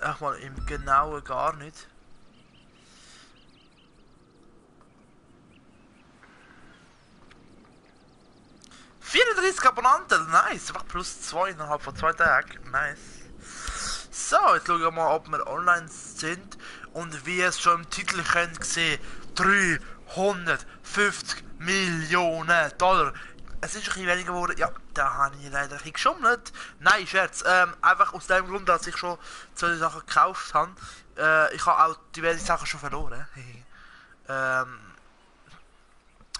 auch mal im Genauen gar nicht. Abonnenten, nice, einfach plus 2 innerhalb von 2 Tagen, nice. So, jetzt schauen wir mal, ob wir online sind und wie es schon im Titel könnt sehen, 350 Millionen $. Es ist ein bisschen weniger geworden, ja, da habe ich leider ein bisschen geschummelt. Nein, Scherz, einfach aus dem Grund, dass ich schon 2 Sachen gekauft habe. Ich habe auch diverse Sachen schon verloren.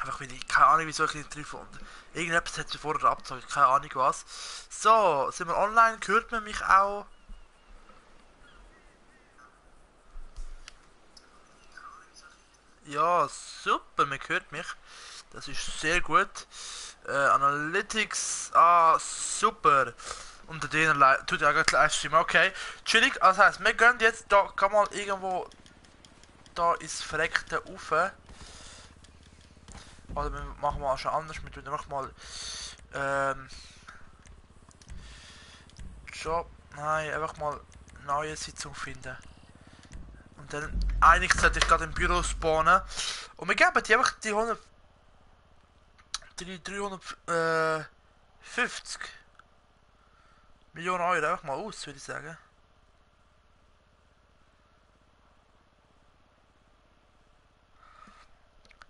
Einfach weil ich keine Ahnung, wieso ich nicht drauf und irgendetwas hat sie vorher abgezogen, keine Ahnung was. So, sind wir online, hört man mich auch? Ja, super, man hört mich. Das ist sehr gut. Analytics, super. Unter denen tut ja gerade Livestream, okay. Chillig, das heisst, wir gehen jetzt da, kann mal irgendwo da ins verreckte Ufer. Oder wir machen mal schon anders, wir tun einfach mal Job, nein, einfach mal eine neue Sitzung finden. Und dann eigentlich sollte ich gerade im Büro spawnen. Und wir geben die einfach die 350 Millionen Euro einfach mal aus, würde ich sagen.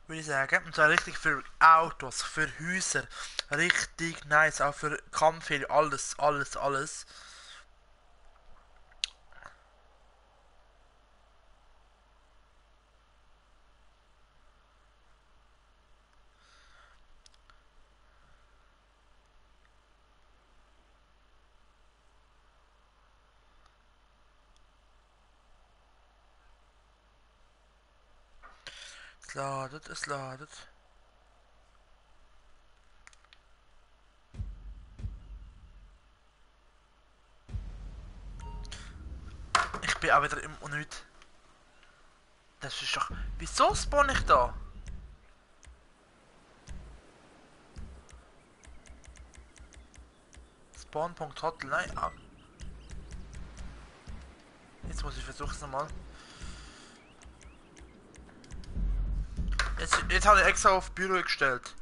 Würde ich sagen. Und zwar richtig für Autos, für Häuser. Richtig nice, auch für Kampfheli, alles, alles, alles. Es ladet, es ladet. Ich bin auch wieder im Unnüt. Das ist doch... Wieso spawn ich da? Spawn.hotel, nein. Ah. Jetzt muss ich versuchen es nochmal. Jetzt habe ich extra auf Büro gestellt.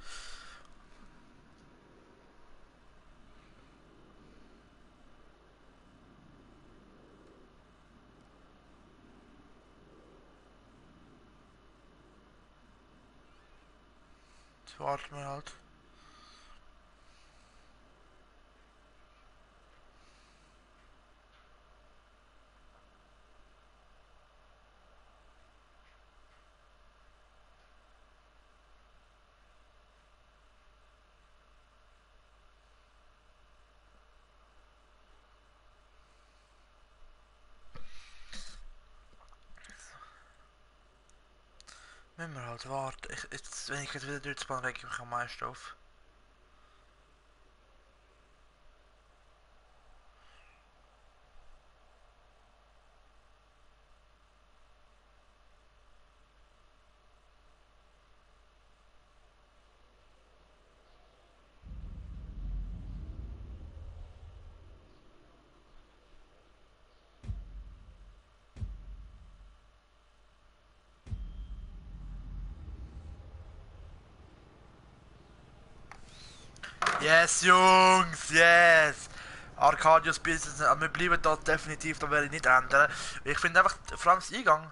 Jetzt warten wir halt. Müssen wir halt warten. Jetzt, wenn ich jetzt wieder durchspanne, reg ich mich am meisten auf. Yes, Jungs, yes! Arcadius Business, aber wir bleiben da definitiv, da werde ich nicht ändern. Ich finde einfach, vor allem das Eingang.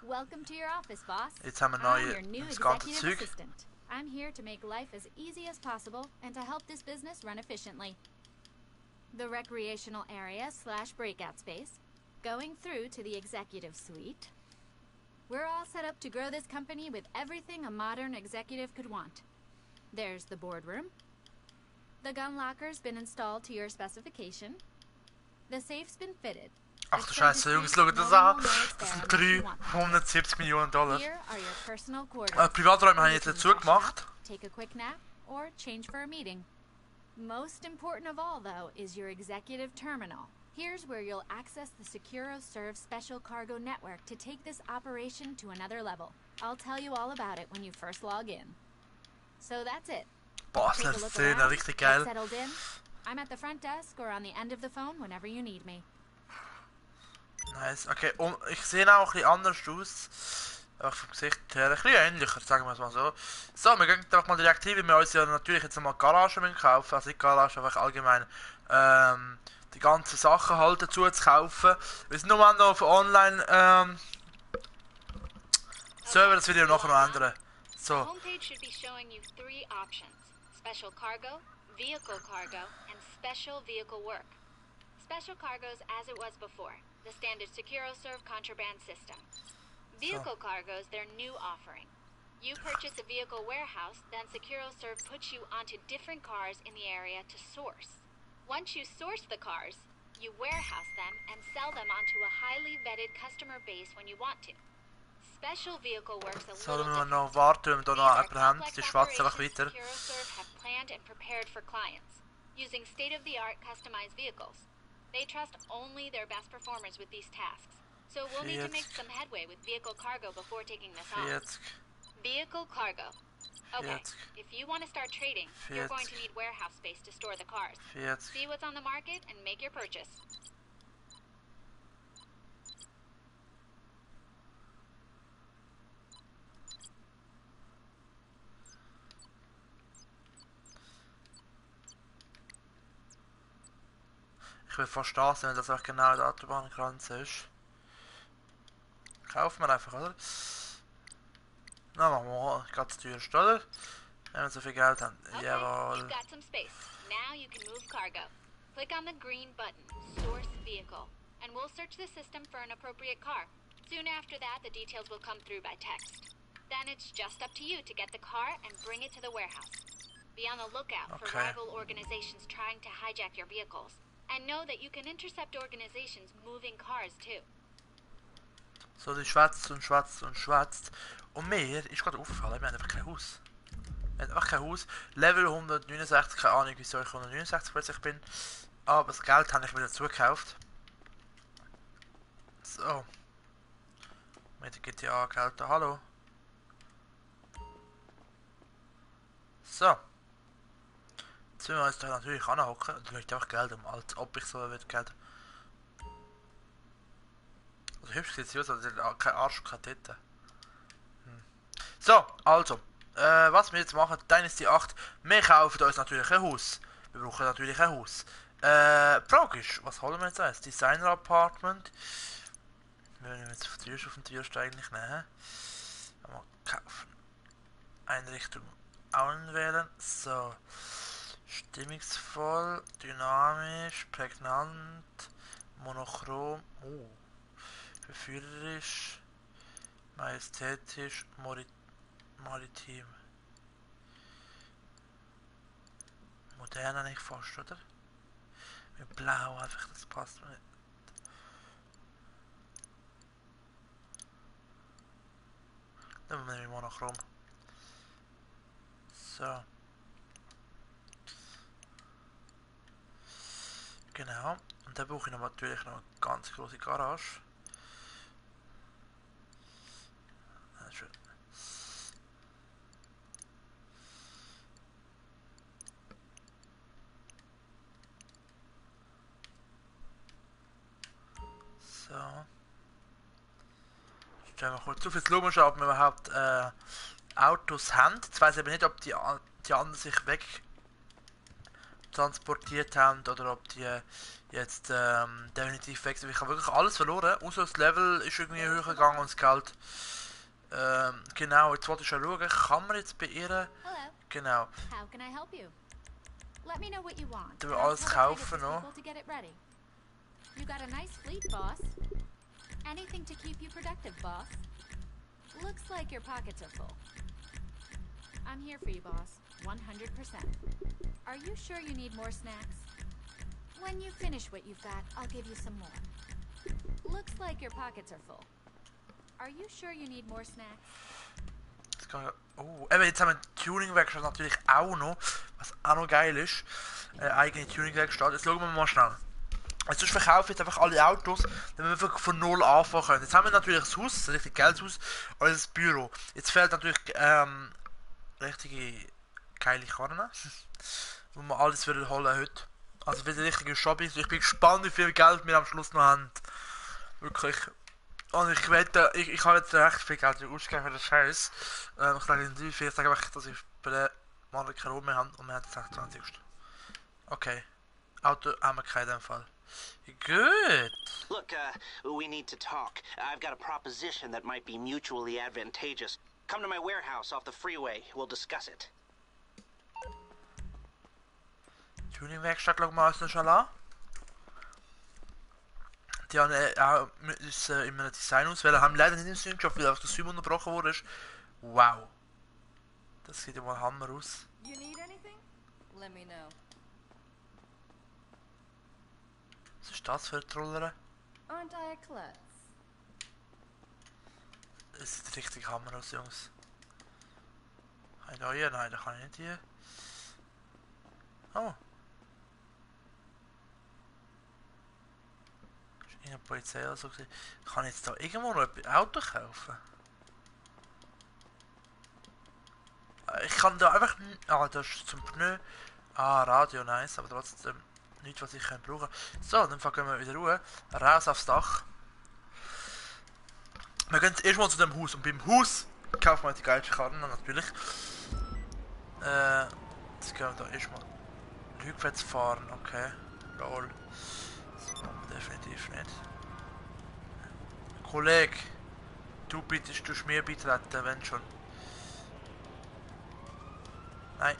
Jetzt haben wir neue, das ganze Zeug. I'm here to make life as easy as possible and to help this business run efficiently. The recreational area / breakout space, going through to the executive suite. We're all set up to grow this company with everything a modern executive could want. There's the boardroom. The gun locker's been installed to your specification. The safe's been fitted. Ach du Scheiße, Jungs, schaut das an. Das sind 370 Millionen $. Privaträume haben jetzt dazu gemacht. Take a quick nap or change for a meeting. Most important of all, though, is your executive terminal. Here's where you'll access the SecuroServe special cargo network to take this operation to another level. I'll tell you all about it when you first log in. So that's it. Basler Szene, richtig geil. I'm at the front desk or on the end of the phone whenever you need me. Nice. Okay, und ich sehe auch ein bisschen anders aus. Einfach vom Gesicht her ein bisschen ähnlicher, sagen wir es mal so. So, wir gehen einfach mal direkt hin, weil wir uns ja natürlich jetzt mal Garagen müssen kaufen. Also nicht Garage, einfach allgemein die ganzen Sachen halt dazu zu kaufen. Wir sind nur noch auf Online Server, das Video nachher noch ändern. The So, homepage should be showing you 3 options: special cargo, vehicle cargo, and special vehicle work. Special cargo's as it was before, the standard SecuroServe contraband system. Vehicle cargo's their new offering. You purchase a vehicle warehouse, then SecuroServe puts you onto different cars in the area to source. Once you source the cars, you warehouse them and sell them onto a highly vetted customer base when you want to. Special vehicle works a so little müssen wir different. noch warten, wenn wir These da noch are jemanden haben. complex Die schwatzt einfach operations weiter. SecuroServe have planned and prepared for clients, using state-of-the-art customized vehicles. They trust only their best performers with these tasks, so we'll need to make some headway with vehicle cargo before taking this on. 40, Vehicle cargo. Okay, 40, if you want to start trading, you're going to need warehouse space to store the cars. 40. See what's on the market and make your purchase. Ich will fast da sein, wenn das auch genau der Autobahngrenze ist. Kaufen wir einfach, oder? Na, machen wir ganz teuerst, oder? Wenn wir so viel Geld haben. Okay, Jawohl. you've got some space. Now you can move cargo. Click on the green button, Source Vehicle, and we'll search the system for an appropriate car. Soon after that, the details will come through by text. Then it's just up to you to get the car and bring it to the warehouse. Be on the lookout for Okay. rival organizations trying to hijack your vehicles. And know that you can intercept organizations moving cars too. So, die schwätzt und schwätzt und schwätzt. Und mir ist gerade aufgefallen, wir haben einfach kein Haus. Wir haben einfach kein Haus. Level 169, keine Ahnung wieso ich 169 plötzlich bin. Aber das Geld habe ich mir dazu gekauft. So. Mit der GTA Geld da, hallo. So. Jetzt müssen wir uns da natürlich anhocken. Und da legt einfach Geld um, als ob ich so würde Geld. Also hübsch sieht es aus, also kein Arsch und keine Titten. So, also. Was wir jetzt machen, Dynasty 8. Wir kaufen uns natürlich ein Haus. Wir brauchen natürlich ein Haus. Frage ist, was holen wir jetzt als Designer Apartment? Wir werden jetzt auf den Türstein eigentlich nehmen. Mal kaufen. Einrichtung anwählen. So. Stimmungsvoll, dynamisch, prägnant, monochrom, verführerisch, majestätisch, maritim. Modern eigentlich fast, oder? Mit blau einfach, das passt mir nicht. Dann nehmen wir monochrom. So. Genau. Und dann brauche ich natürlich noch eine ganz große Garage. So. Stellen wir kurz auf. Jetzt schauen wir schon, ob wir überhaupt Autos haben. Jetzt weiss ich aber nicht, ob die anderen sich weg transportiert haben oder ob die jetzt definitiv weg sind. Ich habe wirklich alles verloren, außer das Level ist irgendwie höher gegangen und das Geld. Genau, jetzt wollte ich schon schauen, kann man jetzt bei ihr. Hello. Genau. How can I help you? Let me know what you want. Du willst and I'll alles tell the kaufen Pegasus noch. people to get it ready. You got a nice fleet, boss. Anything to keep you productive, boss. Looks like your pockets are full. I'm here for you, boss. 100%. Are you sure you need more snacks? When you finish what you've got, I'll give you some more. Looks like your pockets are full. Are you sure you need more snacks? Oh, eben, jetzt haben wir die Tuning-Werkstatt natürlich auch noch, was auch noch geil ist. Eigene Tuning-Werkstatt. Jetzt schauen wir mal schnell. Also ich verkaufe jetzt einfach alle Autos, damit wir wirklich von null anfangen können. Jetzt haben wir natürlich das Haus, ein richtig geiles Haus, und das Büro. Jetzt fehlt natürlich richtige geile Karren, wo wir alles holen heute. Also für die richtige Shopping. Ich bin gespannt, wie viel Geld wir am Schluss noch haben. Wirklich. Und ich wette, ich habe jetzt recht viel Geld ausgegeben für den Scheiß. Ich sage in 3, 4 Tagen einfach, dass ich bei der Marke keine Ruhe mehr habe und wir haben den 26. Okay. Auto haben wir keinen in dem Fall. Good. Look, we need to talk. I've got a proposition that might be mutually advantageous. Come to my warehouse off the freeway. We'll discuss it. Tuning-Werkstatt schauen wir uns noch schon an. Die haben auch uns in einem Design auswählen. Haben leider nicht im Sync geschafft, weil einfach der Stream unterbrochen wurde. Wow. Das sieht ja mal Hammer aus. You need anything? Let me know. Was ist das für ein Troller? Aren't I a klutz? Das sieht richtig Hammer aus, Jungs. Kann ich da hier? Nein, da kann ich nicht hier. Oh. Ist in der Polizei oder so gesehen. Kann ich jetzt da irgendwo noch ein Auto kaufen? Ich kann da einfach... Ah, das ist zum Pneu. Ah, Radio, nice, aber trotzdem nichts, was ich kann brauchen. So, dann gehen wir wieder ruhig. Raus aufs Dach. Wir gehen erstmal zu dem Haus und beim Haus kaufen wir die geilste Karten natürlich. Jetzt gehen wir da erstmal rückwärts fahren, okay. Lol. Das machen wir definitiv nicht. Kollege, du bittest du mir beitreten, wenn schon. Nein.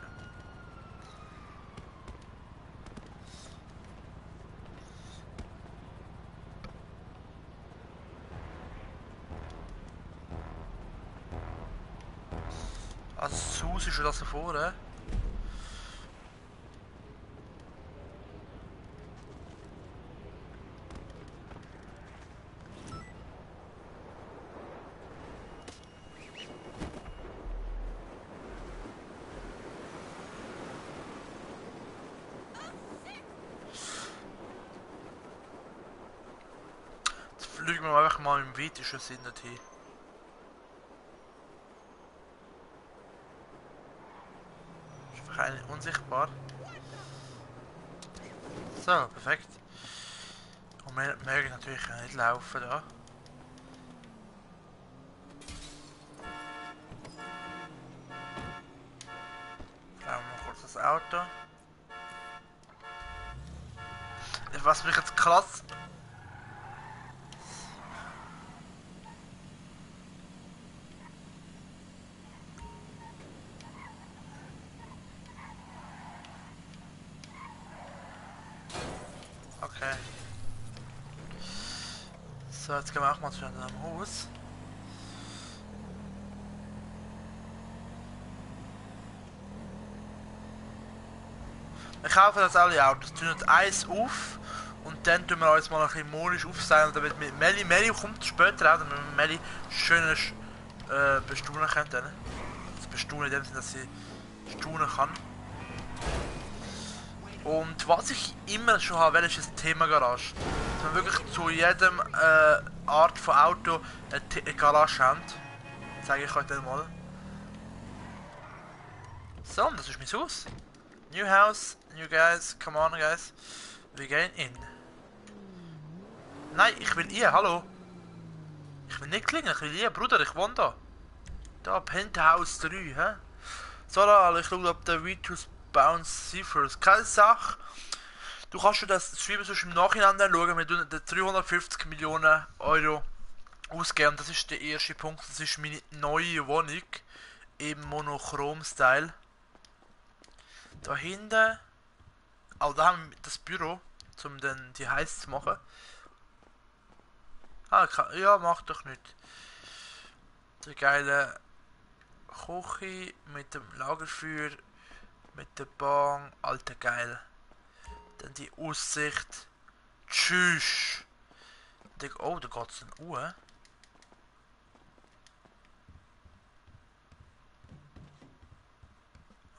Also das Haus ist schon das da vorne. Jetzt fliegen wir einfach mal im weitesten Sinn dorthin. Unsichtbar. So, perfekt. Und wir mögen natürlich nicht laufen da. Schauen wir mal kurz das Auto. Was mich jetzt krass... Okay. So, jetzt gehen wir auch mal zu einem Haus. Wir kaufen das alle Autos, tun uns eins auf und dann tun wir uns mal ein bisschen modisch aufstellen, damit mit Melli kommt später auch, damit wir Melli schön bestaunen können. Das bestaunen in dem Sinne, dass sie staunen kann. Und was ich immer schon habe, ist das Thema Garage. Dass wir wirklich zu jedem Art von Auto eine Garage haben. Zeige ich euch dann mal. So, und das ist mein Haus. New house, new guys, come on guys. Wir gehen in. Nein, ich will hier, hallo. Ich will nicht klingeln, ich will hier, Bruder, ich wohne da. Da, Penthouse 3, hä? So, ich schaue, ob der Vitus Bounce Ciphers. Keine Sache. Du kannst schon das Stream sonst im Nachhinein schauen. Wir tun 350 Millionen Euro ausgeben. Das ist der erste Punkt. Das ist meine neue Wohnung im Monochrom-Style. Da hinten. Oh, da haben wir das Büro, um dann die heiß zu machen. Ah, ja, macht doch nicht. Der geile Küche mit dem Lagerfeuer. Mit der Bahn, alter geil. Dann die Aussicht. Tschüss. Oh, da geht's dann Uhr.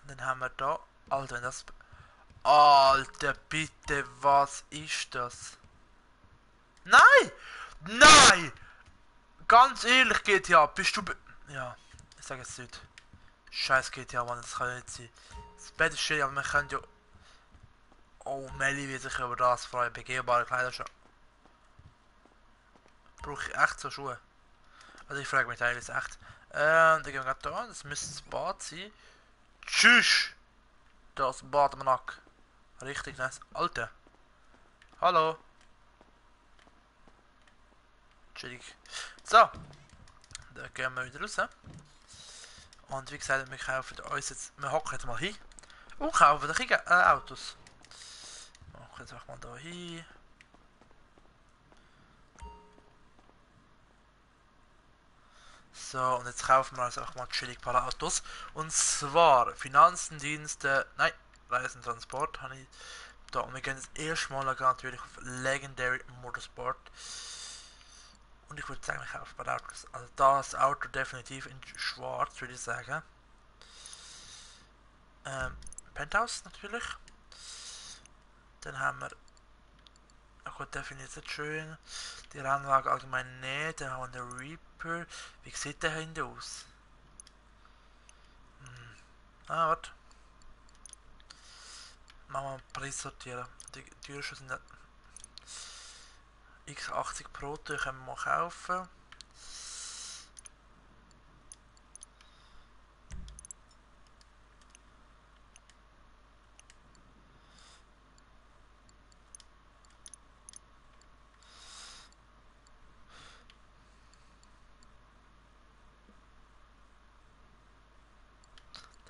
Und dann haben wir da. Alter, das. Alter, bitte, was ist das? Nein! Nein! Ganz ehrlich, GTA, bist du. Ja, ich sage es nicht. Scheiß GTA, Mann, das kann ja nicht sein. Das Bett ist schön, aber wir können ja... Oh, Melli wird sich über das freuen. Begehbare Kleider schon. brauche ich echt so Schuhe. Also ich frage mich teilweise echt. Dann gehen wir gerade da, das müsste das Bad sein. Tschüss! Das Bademannack. Richtig nice. Alter. Hallo. Entschuldigung. So. Dann gehen wir wieder raus. Und wie gesagt, wir kaufen uns jetzt, wir hocken jetzt mal hin. Und kaufen Autos. Wir hocken jetzt einfach mal da hin. So, und jetzt kaufen wir uns einfach mal chillig ein paar Autos. Und zwar Finanzen, Dienste, nein, Reisen, Transport habe ich da. Und wir gehen jetzt erstmal natürlich auf Legendary Motorsport. Und ich würde sagen, ich kaufe ein paar Autos. Also das Auto definitiv in schwarz, würde ich sagen. Penthouse natürlich. Dann haben wir, gut, der finde ich jetzt schön. Die Rennwagen allgemein nicht. Dann haben wir den Reaper. Wie sieht der hinten aus? Ah, warte. Machen wir mal Preis sortieren. Die Türen sind X80 Pro, die können wir mal kaufen.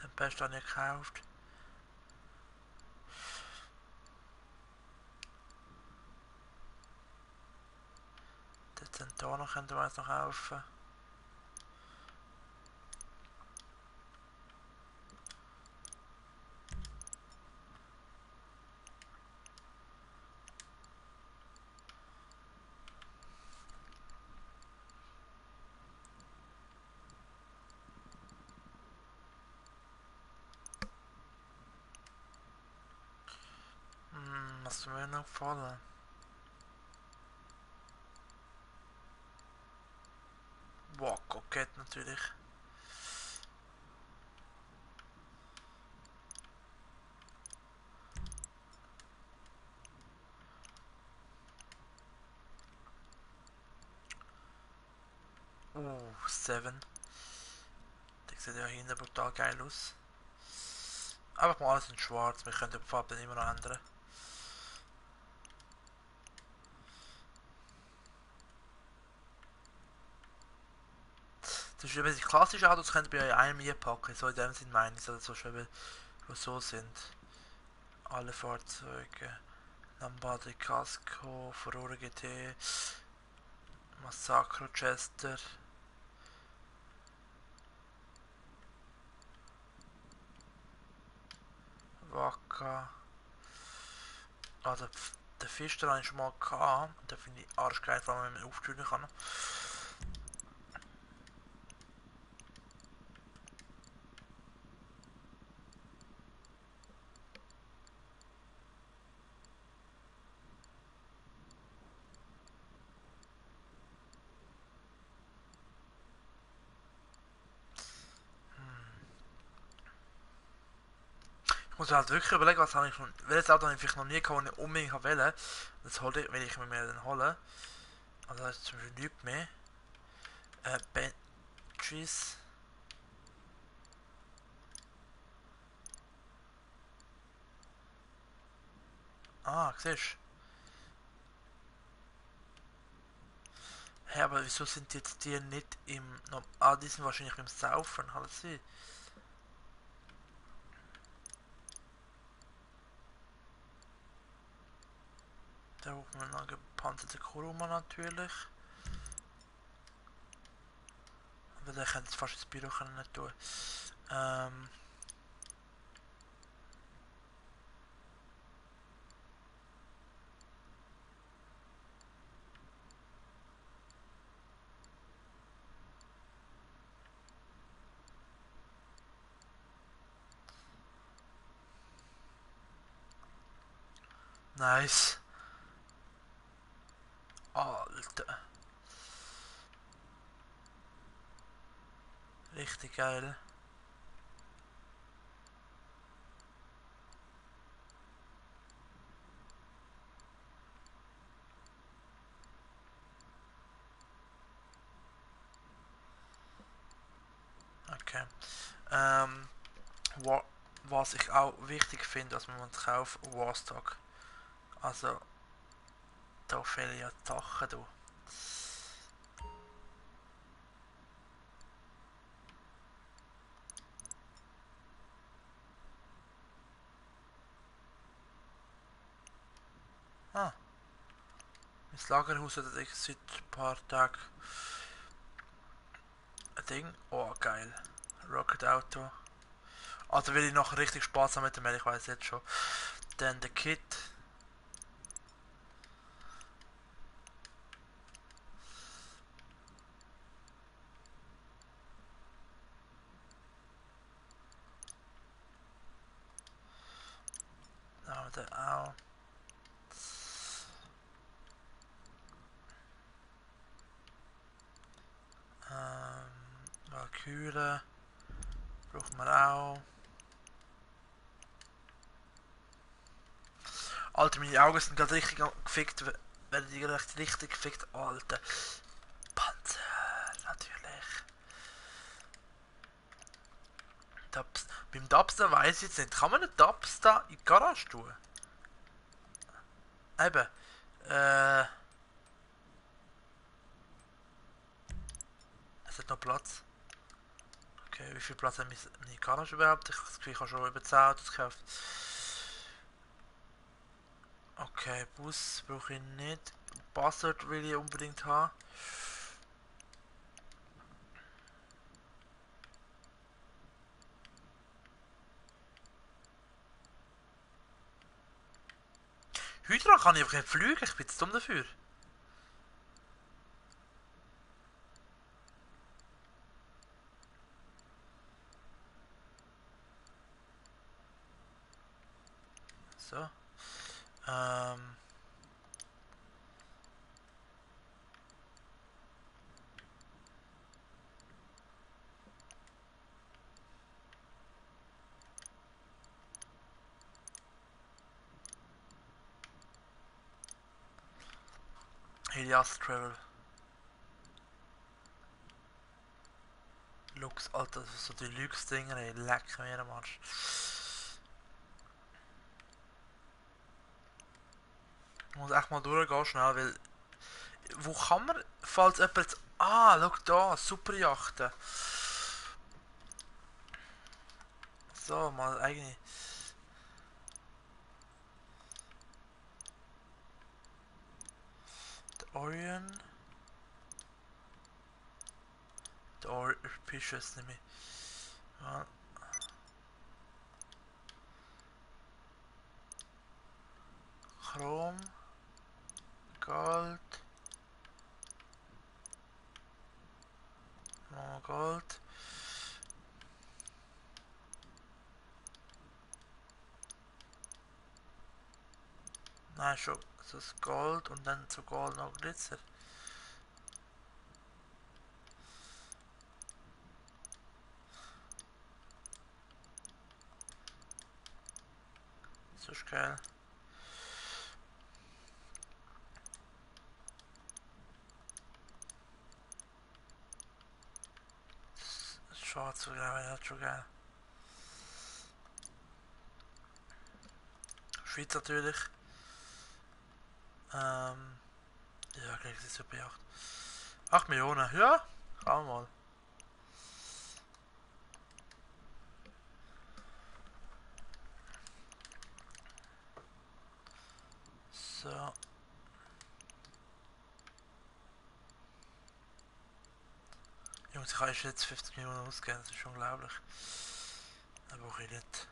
Den Best habe ich gekauft. Den Zentoner könnten wir jetzt noch kaufen. Was mir noch gefallen? Boah, Kokett natürlich. Seven. Der sieht ja hinten brutal geil aus. Einfach mal alles in schwarz, wir können die Farbe immer noch ändern. Zum Beispiel, wenn die klassischen Autos könnt ihr bei einem hier packen, so in dem Sinn meine ich, also so schön, wie so sind. Alle Fahrzeuge. Lombardi Casco, Furore GT, Massacro Chester. Waka. Also den Fister habe ich schon mal gehabt. Den finde ich arschgeil, vor allem wenn man ihn auftünen kann. Ich muss halt wirklich überlegen, was habe ich schon. Welches Auto habe ich vielleicht noch nie gehabt, das ich unbedingt wählen. Das will ich mir dann holen. Also das ist zum Beispiel nichts mehr. Benches. Ah, siehst du? Hey, aber wieso sind jetzt die nicht im. Ah, die sind wahrscheinlich beim Saufen, halt sie. Da brauchen wir noch gepanzerte Kuruma natürlich. Aber der könnte jetzt fast ins Büro nicht tun. Nice. Alter. Richtig geil. Okay. Was ich auch wichtig finde, dass man kauft, Warstock. Also, da fehlen ja die Sachen, du. Ah, mein Lagerhaus hat ich seit ein paar Tagen ein Ding. Oh, geil. Rocket Auto. Also will ich noch richtig Spaß haben mit dem, ich weiß jetzt schon. Dann der Kit. Dann haben wir den auch. Valkyrie. Brauchen wir auch. Alter, meine Augen sind gerade richtig gefickt. Werden die richtig gefickt? Alter. Panzer, natürlich. Dubs. Beim Dubster weiß ich jetzt nicht. Kann man einen Dubster in die Garage tun? Eben. Es hat noch Platz. Okay, wie viel Platz hat meine Garage überhaupt? Ich habe das Gefühl, ich habe schon über 10 Autos gekauft. Okay, Bus brauche ich nicht. Buzzard will ich unbedingt haben. Hydra kann ich einfach nicht fliegen, ich bin zu dumm dafür. So. Helios Travel. Lux, Alter, so die Lux-Dinger, ey, leck mir am Arsch. Ich muss echt mal durchgehen schnell, weil... Wo kann man, falls jemand jetzt... Ah, schau da, Superjachten. So, mal eigene... Der Orion... Der Orpicius nehme ich. Ja. Chrom... Gold... Noch Gold... Nein, schon das Gold und dann zu Gold noch Glitzer. So ist geil. Schwarz zu grau, ja, schon geil. Schweiz natürlich. Ja, gleich ist es super 8. 8 Millionen, ja, schauen wir mal. So. Jungs, ich kann jetzt 50 Millionen ausgeben, das ist unglaublich. Das brauche ich nicht.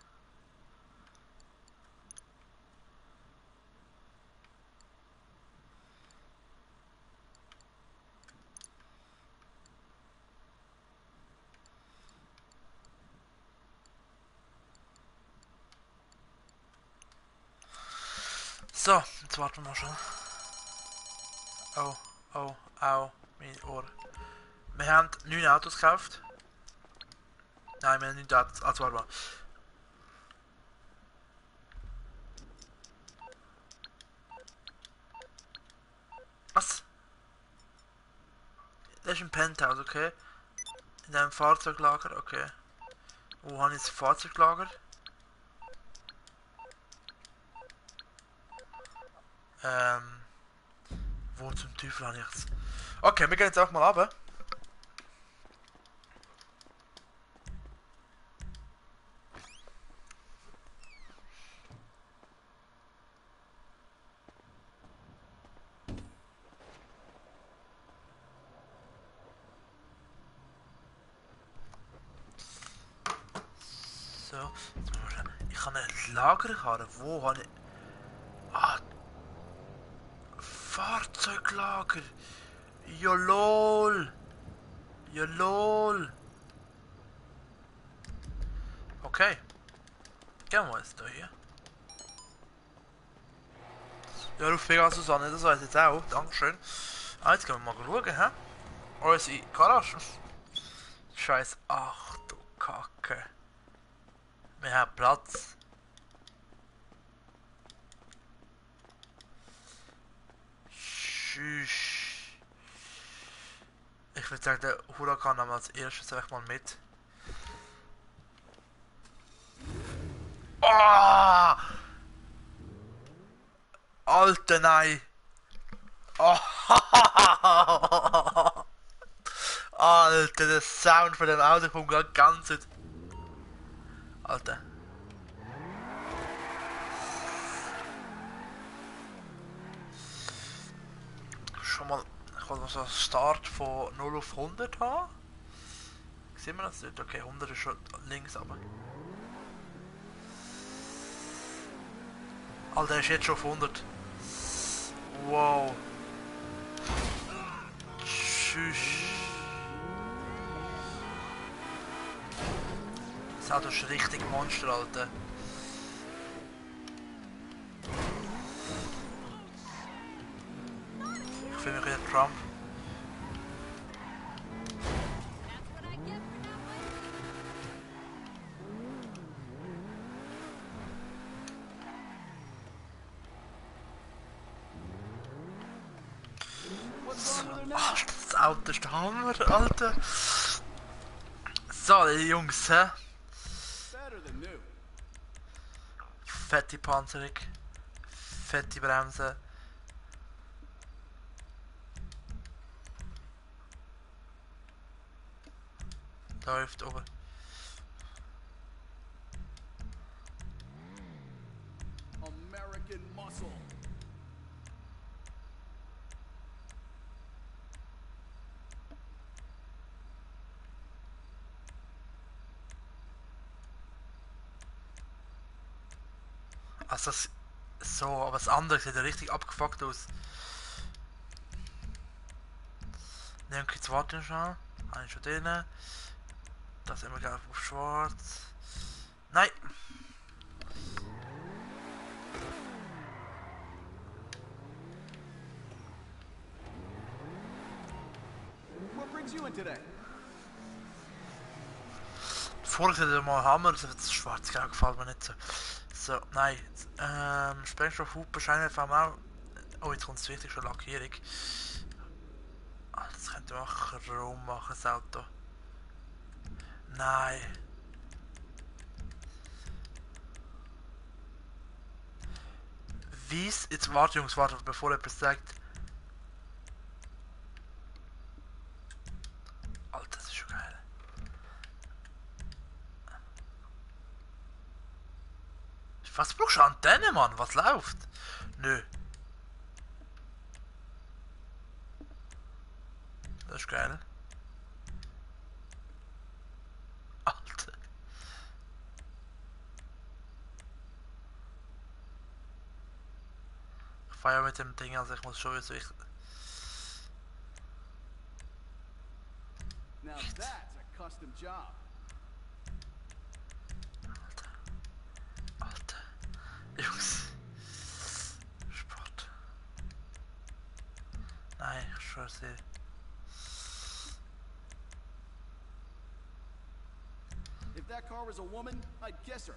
So, jetzt warten wir schon. Oh, oh, au, mein Ohr. Wir haben 9 Autos gekauft. Nein, wir haben 9 Autos. Also, warte mal. Was? Das ist ein Penthouse, okay? In einem Fahrzeuglager, okay. Wo habe ich das Fahrzeuglager? Wo zum Teufel habe ich es? Okay, wir gehen jetzt auch mal runter. So, jetzt müssen wir schauen. Ich habe ein Lagerkarre. Wo habe ich... Ah, Fahrzeuglager. Ja lol. Ja lol. Okay. Gehen wir jetzt hier. Ja, ruf Pegasus an, das weiß ich jetzt auch. Dankeschön. Ah, jetzt gehen wir mal schauen, hä? Unsere Garage. Scheiß, ach du Kacke. Wir haben Platz. Tschüss. Ich würde sagen, der Huracan nehmen wir als erstes einfach mal mit. Oh! Alter, nein! Oh! Alter, der Sound von dem Auto kommt gerade ganz nicht. Alter. Schon mal, ich wollte mal so einen Start von 0 auf 100 haben. Sehen wir das nicht? Okay, 100 ist schon links, aber. Alter, er ist jetzt schon auf 100. Wow. Tschüss. Das Auto ist richtig Monster, Alter. Ich fühle mich wieder Trump. Ach, das Auto ist der Hammer, Alter. So, die Jungs, hä? Fette Panzerung. Fette Bremse. Da läuft oben. American muscle. Also das so, aber das andere sieht ja richtig abgefuckt aus. Nehmen wir jetzt warten schon. Habe ich schon drin. Da sind wir gerade auf schwarz. Nein! What brings you in today? Vorher sieht er mal Hammer, das schwarz-grau gefällt mir nicht so. So, nein. Sprengstoffhupe scheinen wir auch. Oh, jetzt kommt das wichtigste, Lackierung. Ah, das könnte man auch Chrom machen, das Auto. Nein. Weiss, jetzt warte Jungs, warte, bevor jemand sagt. Alter, das ist schon geil. Was brauchst du Antenne, Mann? Was läuft? Nö. Das ist geil. Alter. Ich feiere mit dem Ding, also ich muss schon wissen, Now that's a custom job. Alter. Jungs. Sport. Nein, ich schwör's dir. If that car was a woman, I'd kiss her.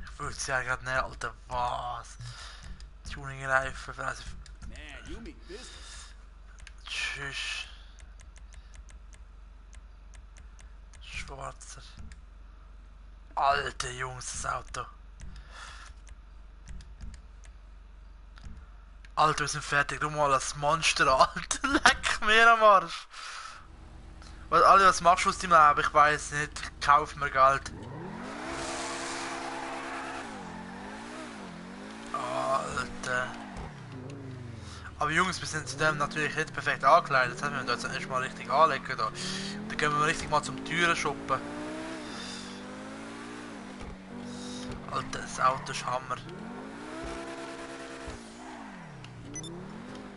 Ich würde sie ja gerade nicht, Alter. Was? Tuning-Reifen, also. Man, you mean business. Tschüss. schwarzer. Alter Jungs, das Auto. Alter, wir sind fertig. Du mal das Monster, Alter. Leck mir am Arsch. Weil alle, was machst du aus deinem Leben? Ich weiß nicht. Kauf mir Geld. Alter. Aber Jungs, wir sind zudem natürlich nicht perfekt angekleidet. Das heißt, wir müssen uns jetzt erstmal richtig anlegen. Da. Dann gehen wir richtig mal zum Türen shoppen. Alter, das Auto ist Hammer.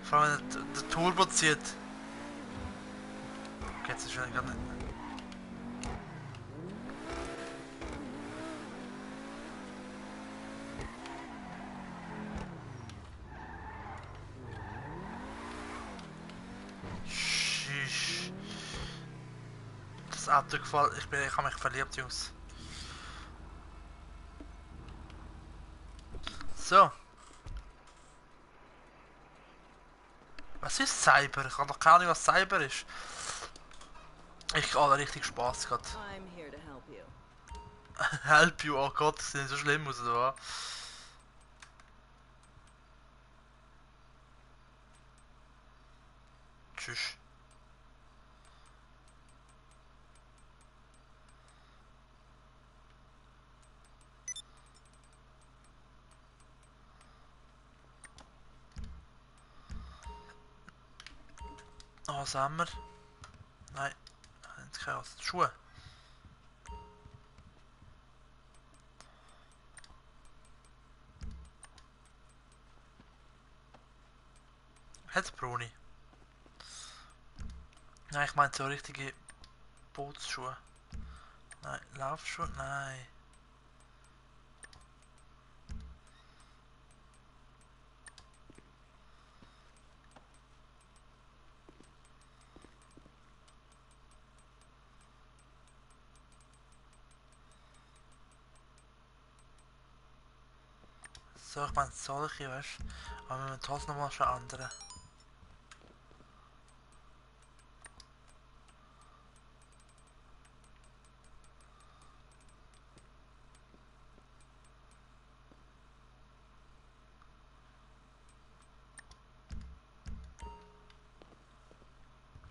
Vor allem wenn der Turbo zieht. Okay, jetzt ist schon gar nicht. Sheesh. Das Auto gefällt. Ich habe mich verliebt, Jungs. So. Was ist Cyber? Ich habe doch keine Ahnung, was Cyber ist. Ich habe richtig Spaß gehabt. I'm here to help you. Help you, oh Gott, das sieht so schlimm aus, oder was? Tschüss. Oh, was haben wir? Nein, jetzt keine Ahnung. Schuhe. Hat Bruni. Nein, ich meine so richtige Bootsschuhe. Nein, Laufschuhe? Nein. So, ich meine solche, weißt du? Aber wir müssen trotzdem nochmal schon andere.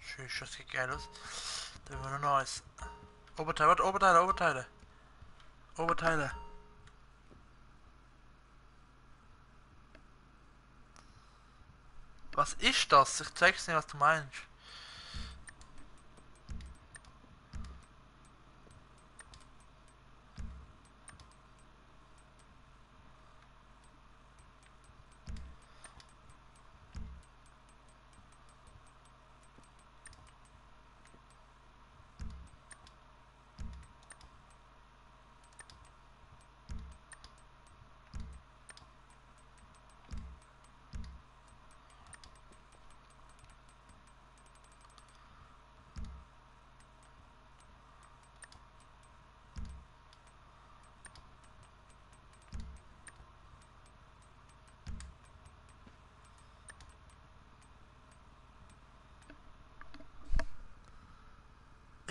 Tschüss, das sieht geil aus. Da haben wir noch Neues. Oberteile, warte, Oberteile, Oberteile. Oberteile. Was ist das? Ich zeig's dir, was du meinst.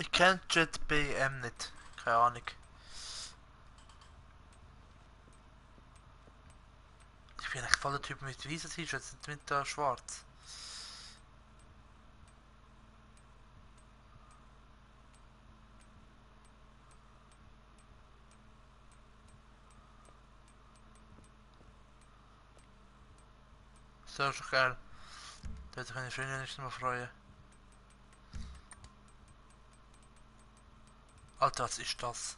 Ich kenn Jet BM nicht. Keine Ahnung. Ich bin eigentlich voll der Typ mit weißen T-Shirts, nicht mit schwarz. So ist doch geil. Da hätte ich meine Freundin nicht mehr freuen. Alter, was ist das?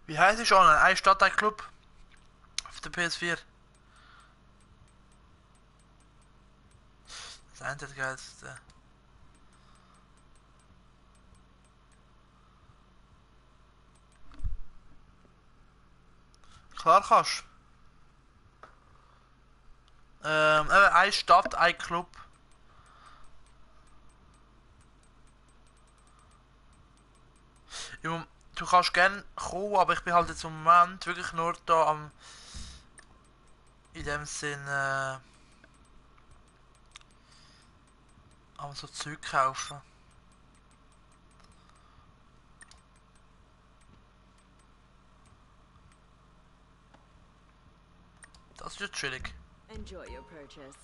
Wie heißt es schon? Ein Stadtteilclub auf der PS4. Das eine der geilste. Klar kannst. Eben eine Stadt, ein Club. Ja, du kannst gerne kommen, aber ich bin halt jetzt im Moment wirklich nur da am... In dem Sinn, am so Zeug kaufen. Das wird chillig. Enjoy your purchase.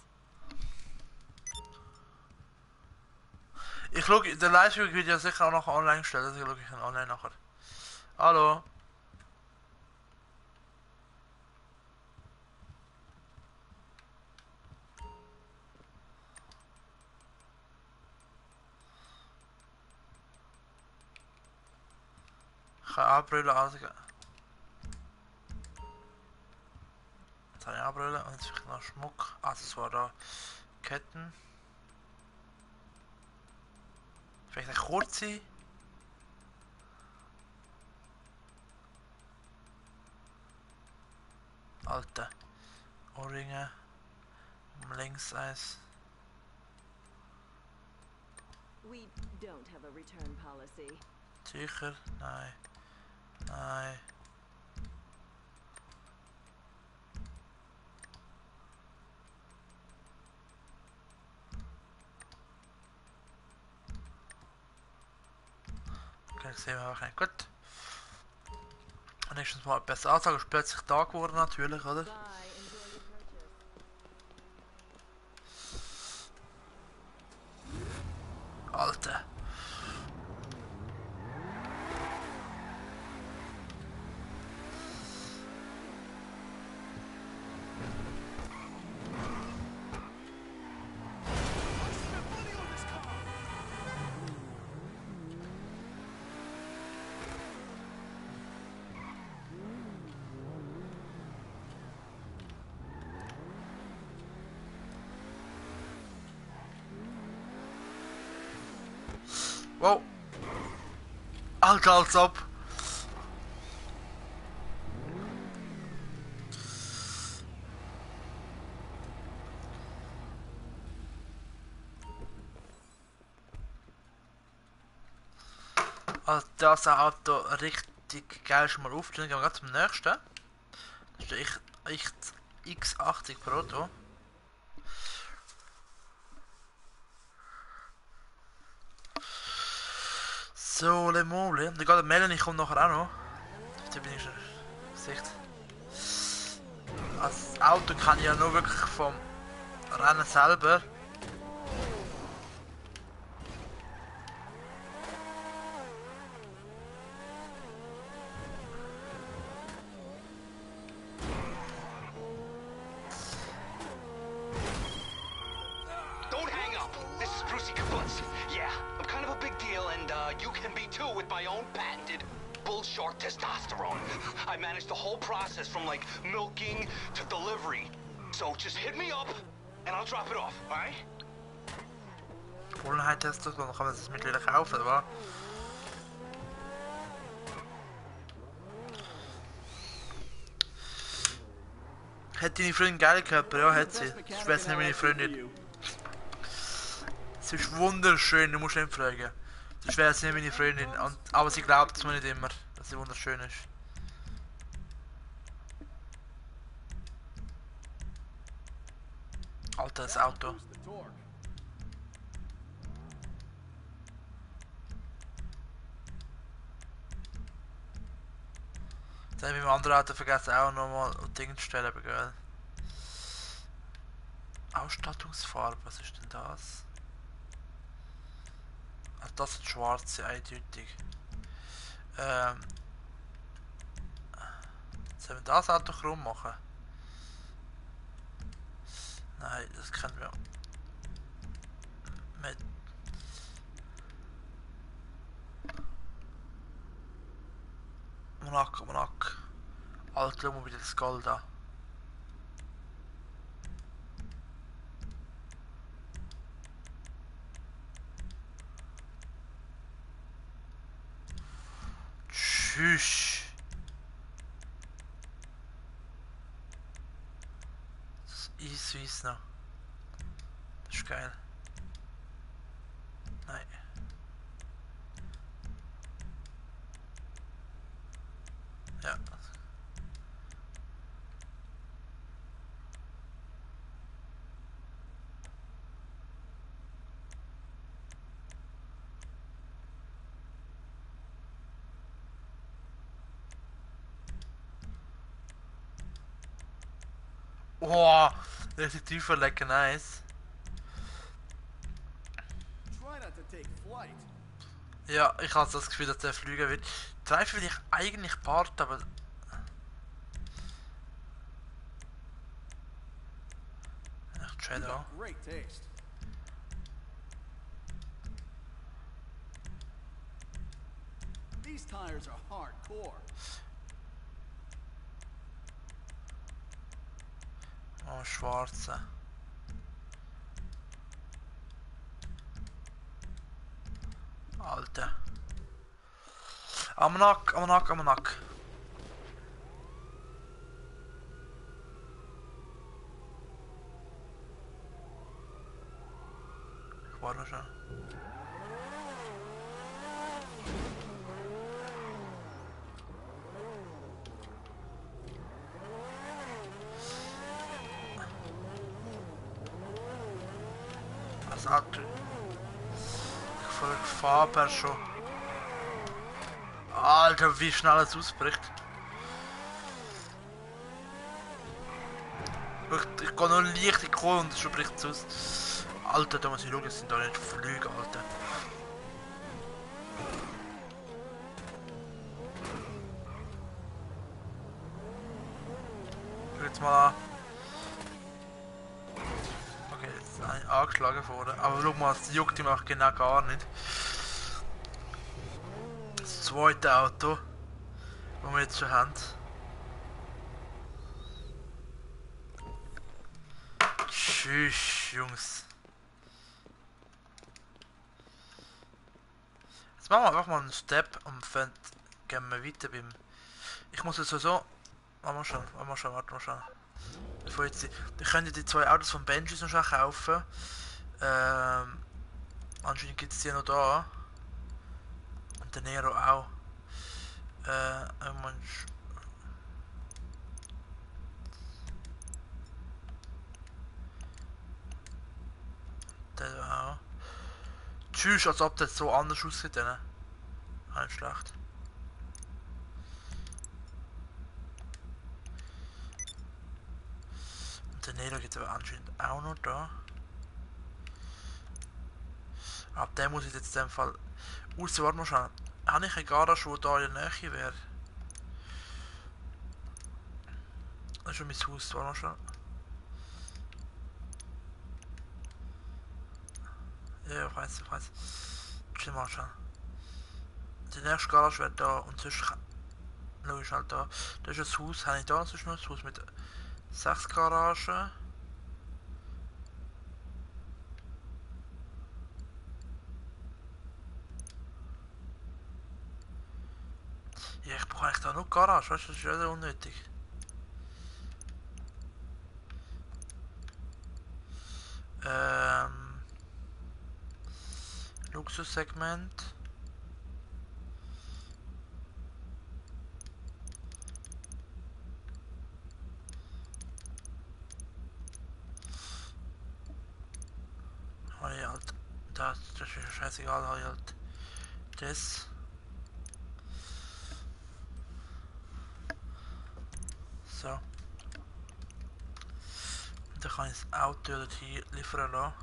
Ich schaue, den Livestream wird ja sicher auch noch online gestellt, also schaue ich ihn online nachher. Hallo. Ich kann anbrüllen, also... Jetzt habe ich anbrüllen und jetzt vielleicht noch Schmuck, Accessoire, Ketten. Vielleicht eine kurze. Alte Ohrringe. Links eins. We don't have a return policy. Sicher? Nein. Nein. Okay, das sehen wir einfach nicht. Gut. Nächstes Mal besser Ansage ist plötzlich da geworden natürlich, oder? Bye. Enjoy your purchase. Alter. Wow. Alter, als ob. Also das Auto richtig geil schon mal aufstellen. Gehen wir gerade zum nächsten. Das ist der X80 Proto. So, Le Mole. Da geht der Melanie kommt nachher auch noch. Da bin ich schon Gesicht. Das Auto kann ich ja nur wirklich vom Rennen selber. Don't hang up. This is Brucey Kibbutz. Yeah, I'm kind of a big deal, and you can be too with my own patented bull-short testosterone. I managed the whole process from, like, milking to delivery. So just hit me up, and I'll drop it off, alright? Wohlheit Testosteron, kann man das mittlerweile kaufen, oder? Hat deine Freundin geile Körper? Ja, hat sie. Ich weiß nicht, meine Freundin. Sie ist wunderschön, du musst nicht fragen. Das wäre jetzt nicht meine Freundin, aber sie glaubt es mir nicht immer, dass sie wunderschön ist. Alter, das Auto. Boost the torque. Jetzt habe ich beim anderen Auto vergessen auch nochmal Dinge zu stellen, aber gell. Ausstattungsfarbe, was ist denn das? Ach, das ist schwarze, eindeutig. Sollen wir das Auto krumm machen? Nein, das können wir mit... Monaco. Alter, schau mal wieder das Gold an. Tschüss. Das ist süß noch. Das ist geil. Nein. Oh, richtig tiefer lecker nice. Try not to take flight. Ja, ich habe das Gefühl, dass der fliegen wird. Treffen will ich eigentlich Part, aber... Ich try You da. got great taste. These tires are hardcore. Oh, schwarze. Alter. Almanak. Ich war da schon. Das Auto. Voll Farbe schon. Alter, wie schnell es ausbricht. Ich gehe nur leicht in die Kohle und schon bricht es aus. Alter, da muss ich schauen, es sind da nicht Flüge, Alter. Schau jetzt mal an. Okay, jetzt ist ein angeschlagen vorne. Aber schau mal, es juckt ihm auch genau gar nicht. Das zweite Auto, das wir jetzt schon haben. Tschüss, Jungs. Jetzt machen wir einfach mal einen Step und gehen wir weiter beim... Ich muss jetzt so... Warte mal schon. Bevor jetzt ich könnte die zwei Autos von Benji noch schon kaufen. Anscheinend gibt es die noch da. Und der Nero auch. Der auch. Tschüss, als ob das so anders aussieht. Nicht schlecht. Und der Nero gibt es aber anscheinend auch noch da. Ab dem muss ich jetzt in dem Fall. Warte mal schon. Habe ich eine Garage, die da in der Nähe wäre? Das ist schon mein Haus, warte mal schon. Ja, ich weiß. Chill mal schon. Die nächste Garage wäre da und sonst schau ich halt da. Das ist ein Haus, habe ich da sonst noch ein Haus mit 6 Garagen. Ja, ich brauche eigentlich da nur Garage, weißt du, das ist wieder unnötig. Luxussegment. Habe ich halt das ist ja scheißegal, habe ich halt das. So. Und dann kann ich das Auto dort hier liefern lassen.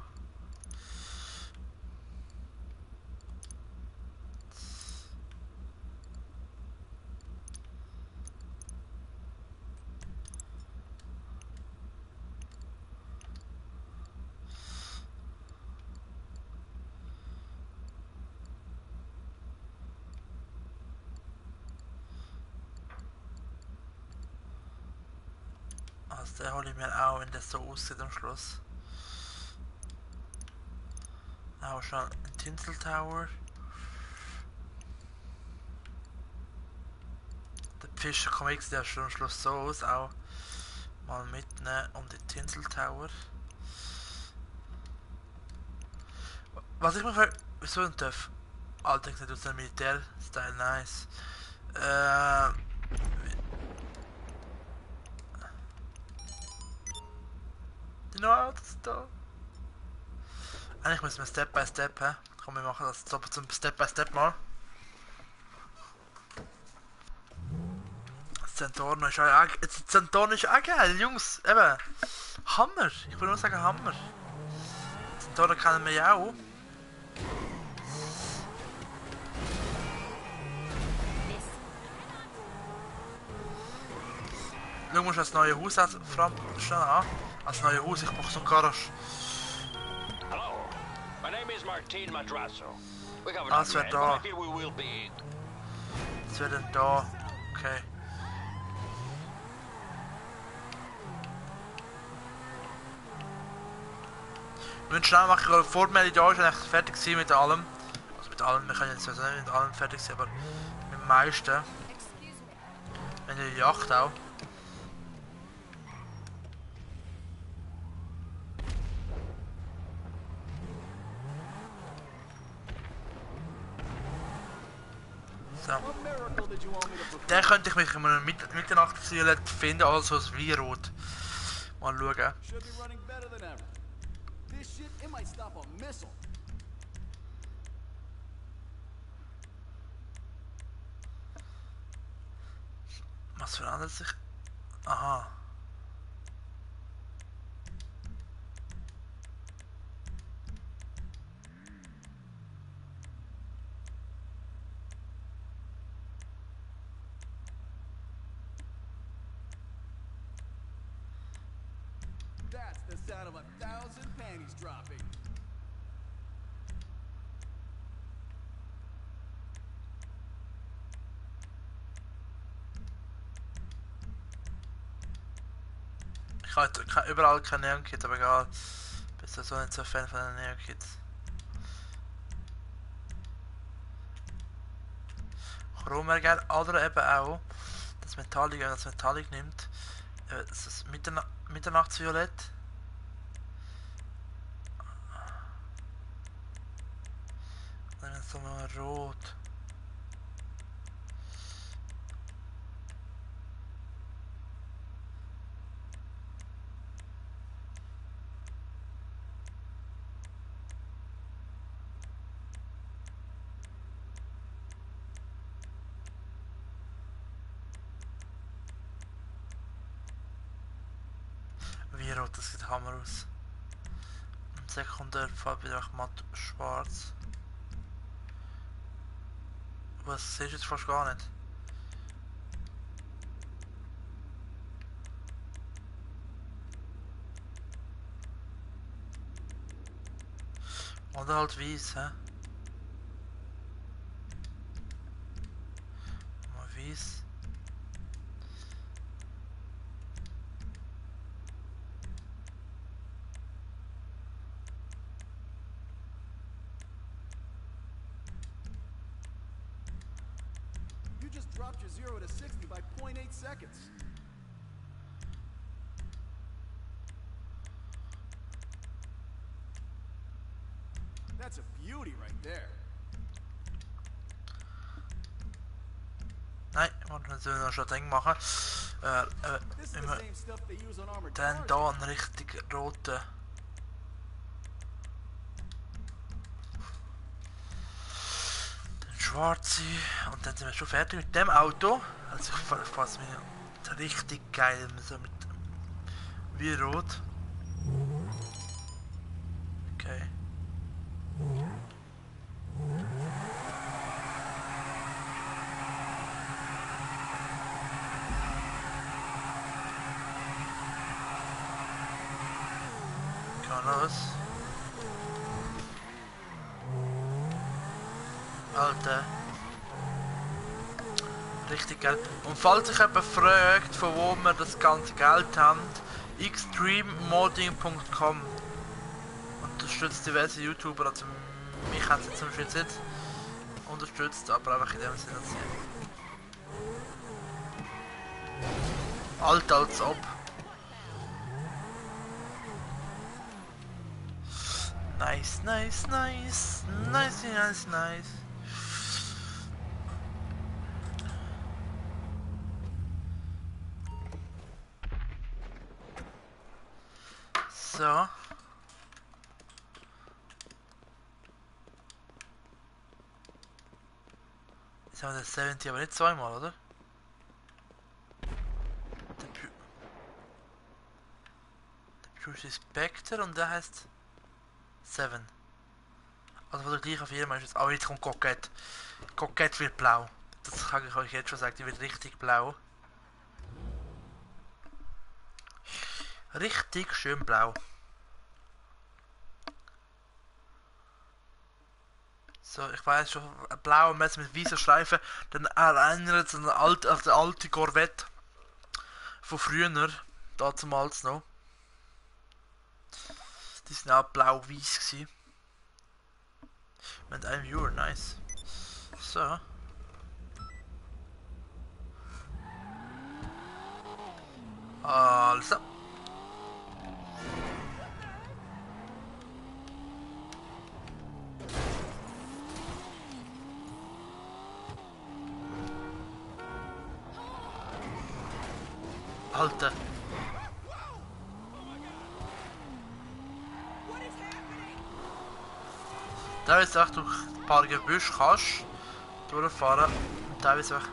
Also den hole ich mir auch, wenn das so aussieht am Schluss. Auch schon ein Tinsel Tower. Der Fischer Comics, der sieht am Schluss so aus, auch mal mitnehmen um die Tinsel Tower. Was ich mir frage, wieso ein TÜV? Alter, sieht aus dem Militär-Style nice. Die neuen Autos da. Eigentlich müssen wir Step by Step, hä? Komm, wir machen das so zum Step by Step mal. Zentorno ist auch... Zentorno ist auch geil, Jungs. Eben. Hammer. Ich will nur sagen Hammer. Zentorno kennen wir ja auch. Schau mal das neue Haus schnell an. Als neue Haus, ich brauche so eine Garage. Hello, my name is Martin Madrasso. We covered Ah, es wird red, da. but I fear we will be. Was wird denn da? Okay. Und schnell mache ich gerade vor mir da ist eigentlich fertig gewesen mit allem. Also mit allem, wir können jetzt also nicht mit allem fertig sein, aber mit dem meisten. Wenn die Yacht auch. So. What miracle did you want me to perform? Den könnte ich mich in einem Mitternachtsziel finden, also ein Weinrot. Mal schauen. Should be running better than ever. This shit, it might stop a missile. Was verändert sich? Aha. That's the sound of 1,000 panties dropping. Ich habe überall keine Neon-Kits, aber egal. Bist du so nicht so Fan von den Neon-Kits? Chrom wäre geil, oder eben auch das Metallic, wenn das Metallic nimmt. Das ist Mitternachtsviolett. Dann ist es mal rot. Wie rot, das sieht Hammer aus. Und sekundär Farbe wieder matt schwarz. Was siehst du jetzt fast gar nicht? Oder halt weiß, hä? Mal weiß. You just dropped your 0 to 60 by 0.8 seconds. That's a beauty right there. Nein, ich wollte natürlich noch schon ein Ding machen. This is the Immer same stuff they use on armored dann cars. da einen richtig roten. Den schwarzen. Und dann sind wir schon fertig mit dem Auto. Also ich fasse mir richtig geil, so mit wie rot. Okay. Kann los. Alter. Richtig geil. Und falls sich jemand fragt, von wo wir das ganze Geld haben, extrememodding.com unterstützt diverse YouTuber, also mich hat es jetzt zum Beispiel jetzt nicht unterstützt, aber einfach in dem Sinne. Alt als ob. Nice, nice, nice, nice, nice, nice. So. Jetzt haben wir das 70, aber nicht zweimal, oder? Bruce Spector und der heißt Seven. Also von der gleichen Firma ist es. Aber jetzt kommt Coquette. Coquette wird blau. Das kann ich euch jetzt schon sagen, die wird richtig blau. Richtig schön blau. So, ich weiß schon, ein blauer Messer mit weißen Streifen, dann erinnert es an die alte Corvette von früher, damals noch. Die sind auch blau-weiß gewesen. Mit einem Viewer, nice. So. Also. Alter. Da ist echt durch ein paar Gebüsch kannst durchfahren und teilweise auch.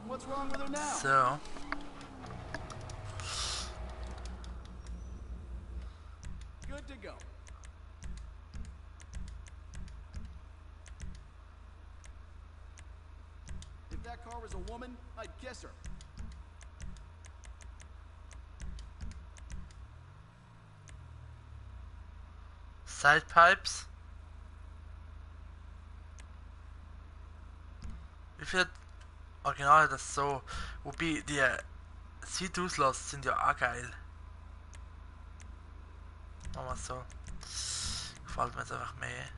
What's wrong with her now? So. Good to go. If that car was a woman, I'd kiss her. Side Pipes. Wie viel Original hat das so? Wobei die Seat-Auslass sind ja auch geil. Machen wir so. Gefällt mir jetzt einfach mehr.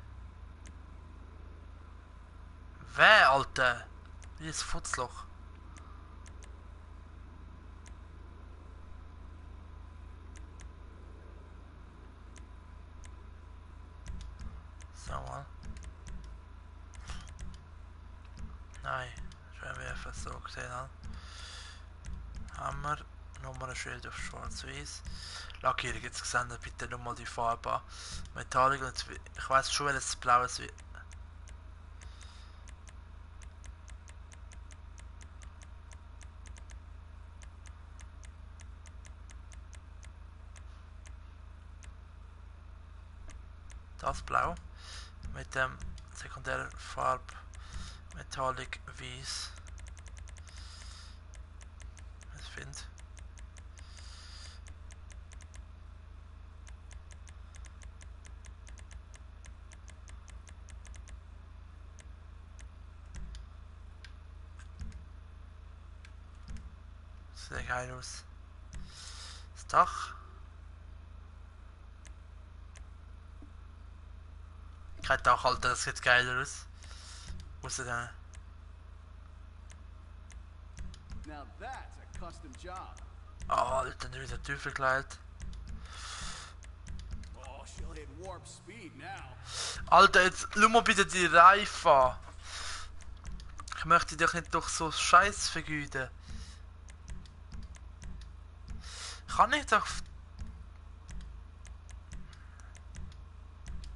Wer, Alter? Wie ein Futzloch. So mal. Nein, schön wie einfach so gesehen haben. Hammer, Nummernschild auf schwarz-weiß. Lackierung jetzt gesehen, bitte nochmal die Farbe an. Metallic und ich weiß schon, welches blaues wird. Das Blau mit dem sekundären Farb Metallic Weiß. Ich finde. Sieht geil aus. Das Dach. Kein Dach, Alter, das sieht geiler aus. Außer dann. Now that's a custom job. Oh, Alter, da wird der Teufel geleitet. Oh, she'll hit warp speed now. Alter, jetzt schau mal bitte die Reifen an. Ich möchte dich nicht durch so Scheiß vergüten. Kann ich doch.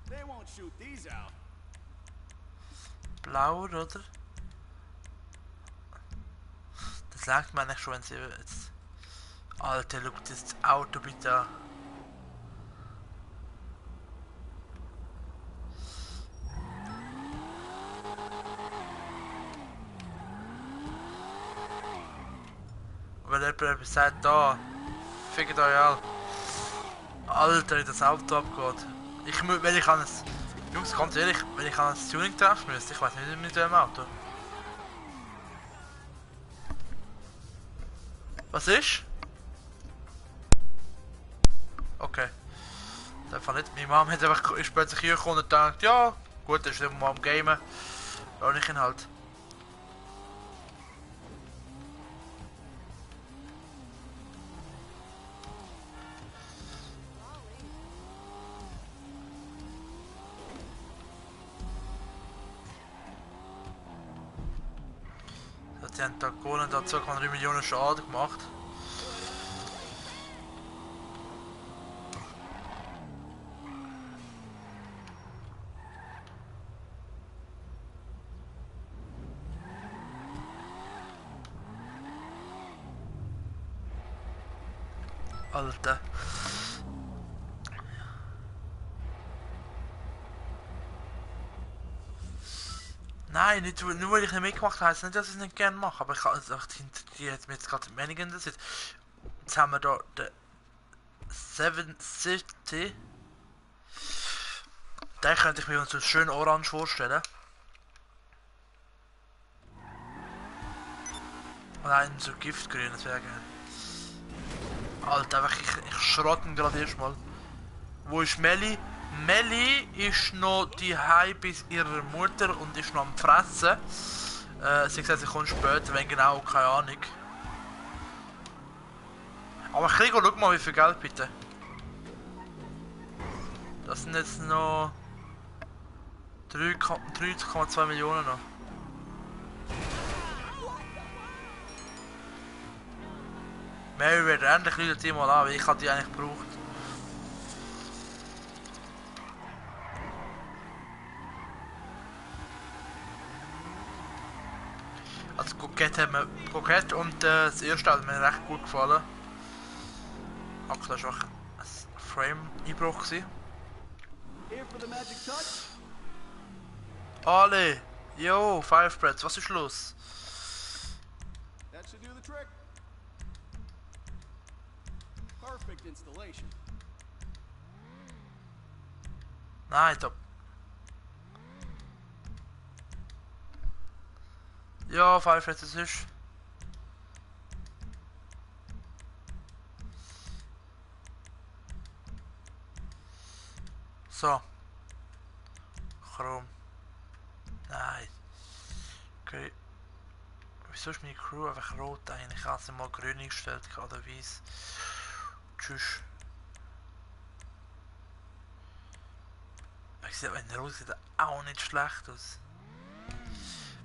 They won't shoot these out. Blau, oder? Das lag mir eigentlich schon, wenn sie jetzt. Alter, schau das Auto bitte an. Wenn jemand etwas sagt, da, fickt euch an. Alter, wie das Auto abgeht. Wenn ich an es. Jungs, ganz ehrlich, wenn ich an ein Tuning treffen müsste, ich weiß nicht mit welchem Auto. Was ist? Okay. Einfach nicht. Meine Mom hat einfach, ist plötzlich hier gekommen und gedacht, ja, gut, das ist immer mal am Gamen. Lass ich ihn halt. Die haben da gewonnen, da 2,3 Millionen Schaden gemacht. Alter. Nein, nicht, nur weil ich nicht mitgemacht habe, heisst nicht, dass ich es nicht gerne mache. Aber ich habe die hat mir jetzt gerade weniger interessiert. Jetzt haben wir da den Seven City. Den könnte ich mir so schön orange vorstellen. Und einen so giftgrün, das wäre geil. Alter, einfach, ich schrotten gerade erstmal. Wo ist Melli? Melli ist noch die bei ihrer Mutter und ist noch am Fressen. Sie sagt, sie kommt später, wenn genau, keine Ahnung. Aber Krigo, schau mal, wie viel Geld bitte. Das sind jetzt noch 3,2 Millionen noch. Mary wird endlich wieder die mal an, weil ich die eigentlich gebraucht. Also Coquette und das erste hat mir recht gut gefallen. Das war einfach ein Frame-Einbruch. Alle! Yo, Five Breads, was ist los? That should do the trick. Perfect installation. Nein, top. Ja, Five Breads, das ist. So. Chrom. Nein. Okay. Wieso ist meine Crew einfach rot eigentlich? Ich habe sie mal grün eingestellt oder weiß. Tschüss. Wenn rot sieht auch nicht schlecht aus.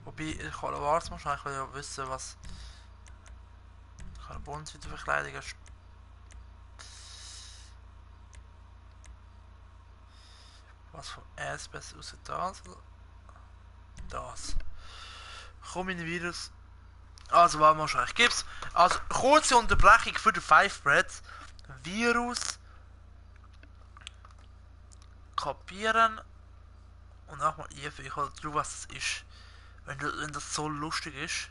Wobei, ich kann wahrscheinlich ja wissen, was Carbon-Verkleidung ist. Was von S besser aus das? Das. Komm in den Virus. Also, warte mal schon. Ich gebe es. Also, kurze Unterbrechung für den Five Breads. Virus. Kapieren. Und auch mal einfügen. Ich will was es ist. Wenn das so lustig ist.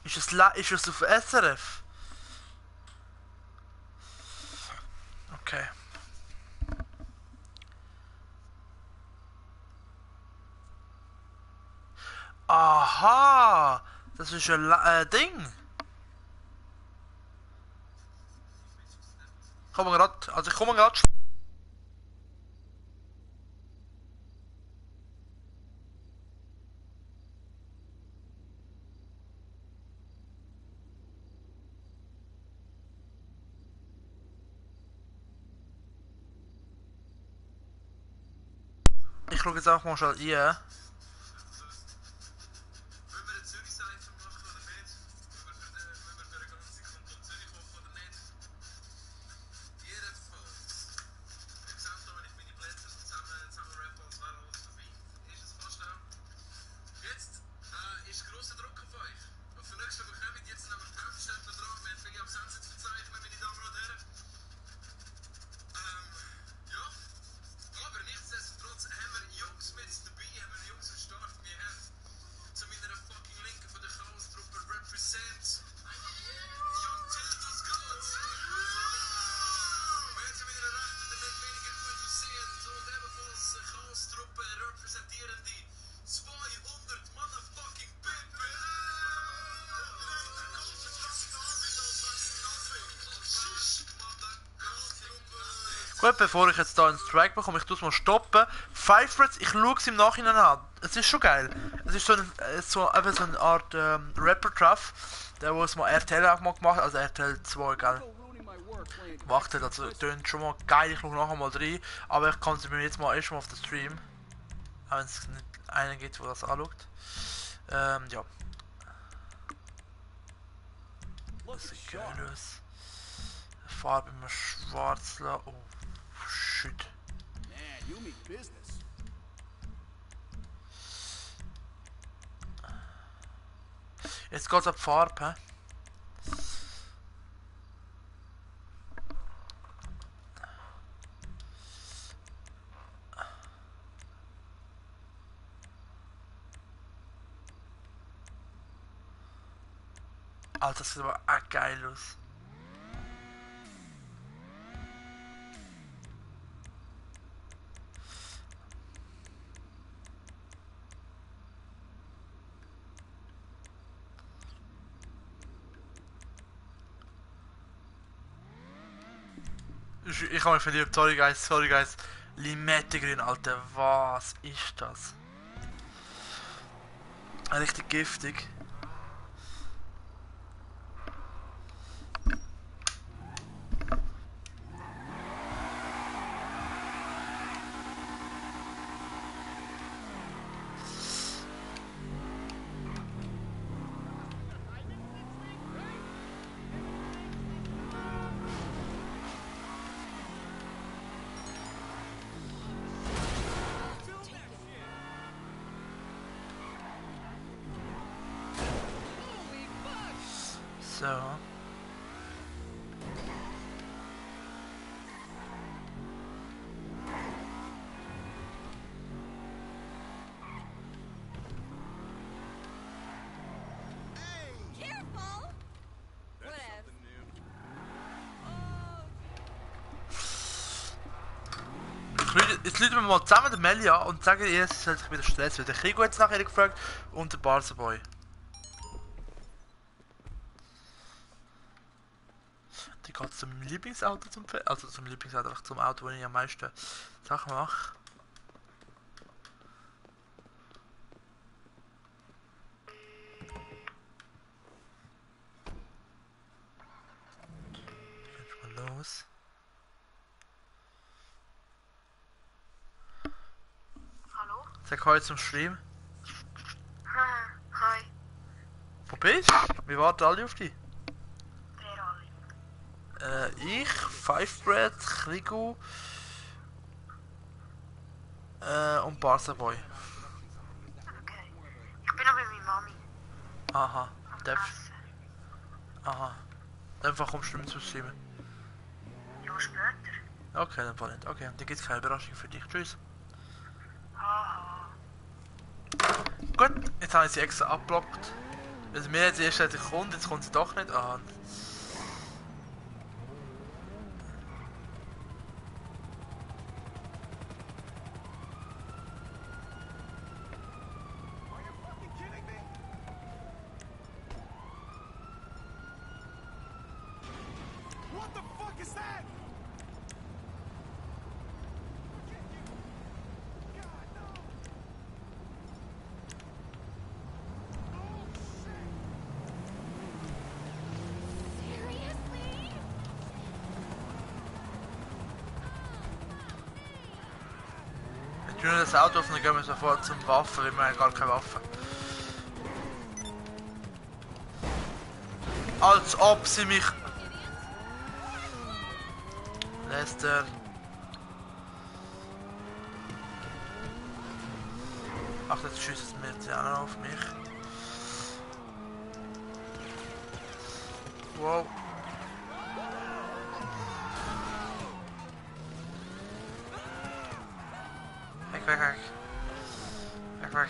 Ist es auf SRF? Okay. Aha! Das ist ein Ding! Ich komme gerade. Ich schaue jetzt auch mal schnell rein. Gut, bevor ich jetzt hier einen Strike bekomme, ich tue es mal stoppen. Five Breads, ich schaue es im Nachhinein an. Es ist schon geil. Es ist so eine Art Rapper-Truff, der wo es mal RTL auch mal gemacht hat, also RTL 2, gell? Gemacht hat, also tönt schon mal geil, ich schaue nachher mal rein. Aber ich kann es mir jetzt mal erstmal auf den Stream. Auch wenn es nicht einen gibt, der das anschaut. Ja. Das sieht geil aus. Farbe immer schwarz lassen. Oh, shit. Man, you mean business. Jetzt geht's ab Farbe. Alter, das sieht aber auch geil aus. Ich habe mich verliebt, sorry guys. Limettengrün, Alter, was ist das? Richtig giftig. So. Jetzt rufen wir mal zusammen den Melli an und sagen ihr, es soll sich wieder Stress. Der Krieg hat jetzt nachher gefragt und der Barsaboy. Die geht zum Lieblingsauto also zum Lieblingsauto, einfach zum Auto, wo ich am meisten Sachen mache. Jetzt mal los. Hallo? Sag heute zum Stream. Hi. Wo bist du? Wir warten alle auf dich. Wer alle? Ich, Five Bread, Krigo und Barsaboy. Okay. Ich bin aber mit Mami. Aha, Am darfst. Essen. Aha. Einfach kommst du mit zu streamen. Ja, später. Okay, dann war nicht. Okay, dann gibt's keine Überraschung für dich. Tschüss. Haha. Gut, jetzt habe ich sie extra abblockt. Also mir jetzt erst gesagt, kommt, jetzt kommt sie doch nicht an. What the fuck is that? Ich tue nur das Auto auf und dann gehen wir sofort zum Waffen, weil wir haben gar keine Waffe. Als ob sie mich... Lester. Ach, jetzt schießt mir jetzt auch noch auf mich. Wow. Weg.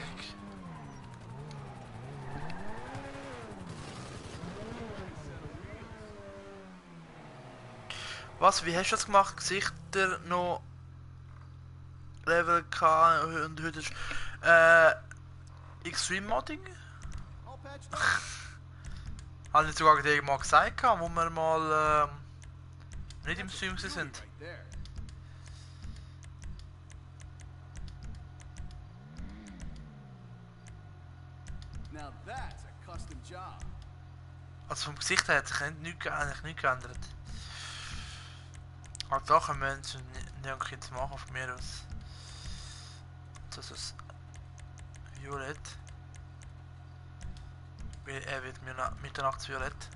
Was, wie hast du das gemacht? Gesichter noch Level K und heute ist Extreme Modding? Habe ich sogar dir mal gesagt, wo wir mal nicht im Stream sind. Now that's a custom job. Also vom Gesicht her hat sich eigentlich nichts geändert. Aber da können wir uns nicht jetzt machen von mir aus. Das ist Violett. Er wird mir Mitternachtsviolett.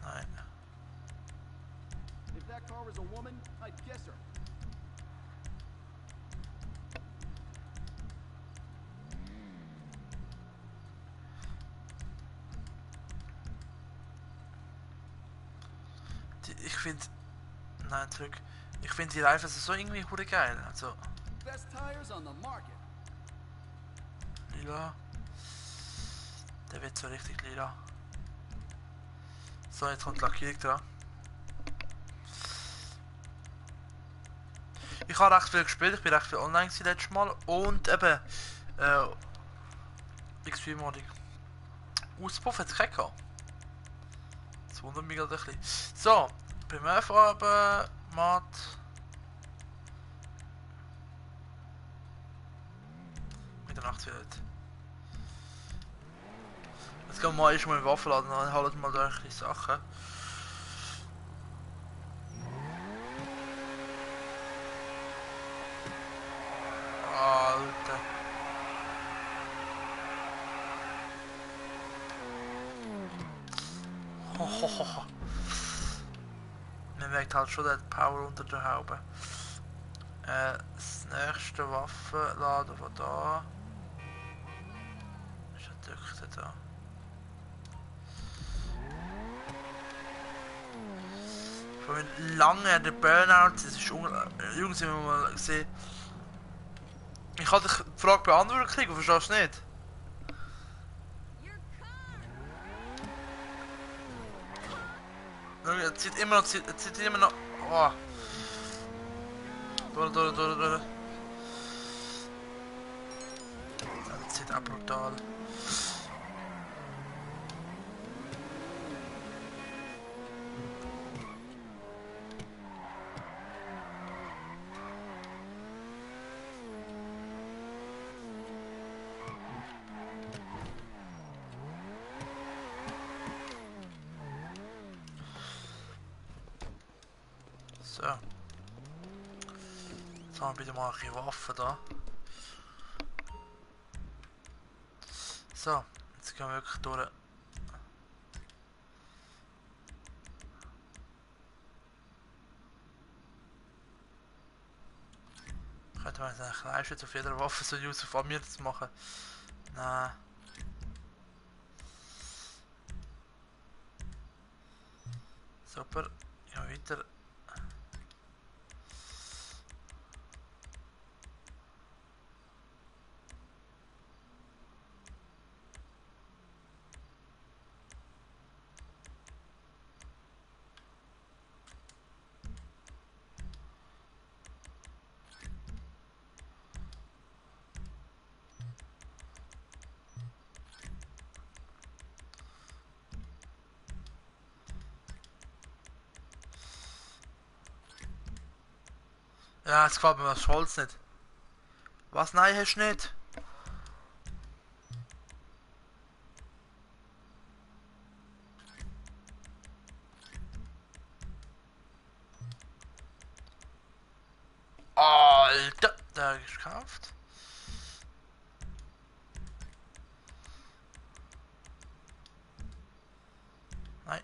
Nein. If that car was a woman, I'd kiss her. Ich finde... Nein, zurück. Ich finde die Reifen so irgendwie hure geil. Also... Best tires on the market. Lila. Der wird so richtig lila. So, jetzt kommt die Lackierung dran. Ich habe recht viel gespielt, ich bin recht viel online gewesen letztes Mal und eben XP-Modding. Auspuff hat es keinen gehabt. Das wundert mich gerade ein bisschen. So, Primärfarbe, Matt. Mit der Nachtwelt. Jetzt gehen wir mal erstmal in den Waffenladen und dann holen wir mal da ein bisschen Sachen. Alter. Hohoho. Man merkt halt schon den Power unter der Haube. Das nächste Waffenladen von da. Ist ein Düchter da. Von lange der Burnout, das ist Jungs, haben wir mal gesehen. Ich habe die Frage beantwortet gekriegt, verstehst du nicht? Es zieht immer noch, es zieht immer noch. Oh. Durch. Das zieht auch brutal. So. Jetzt haben wir wieder mal eine Waffe da. So, jetzt gehen wir wirklich durch. Könnte man eigentlich leisten, auf jeder Waffe so Use of Amir zu machen? Nein. Super, ja weiter. Ja, jetzt gefällt mir das Holz nicht. Was? Nein, hast du nicht? Alter, der ist gekauft. Nein.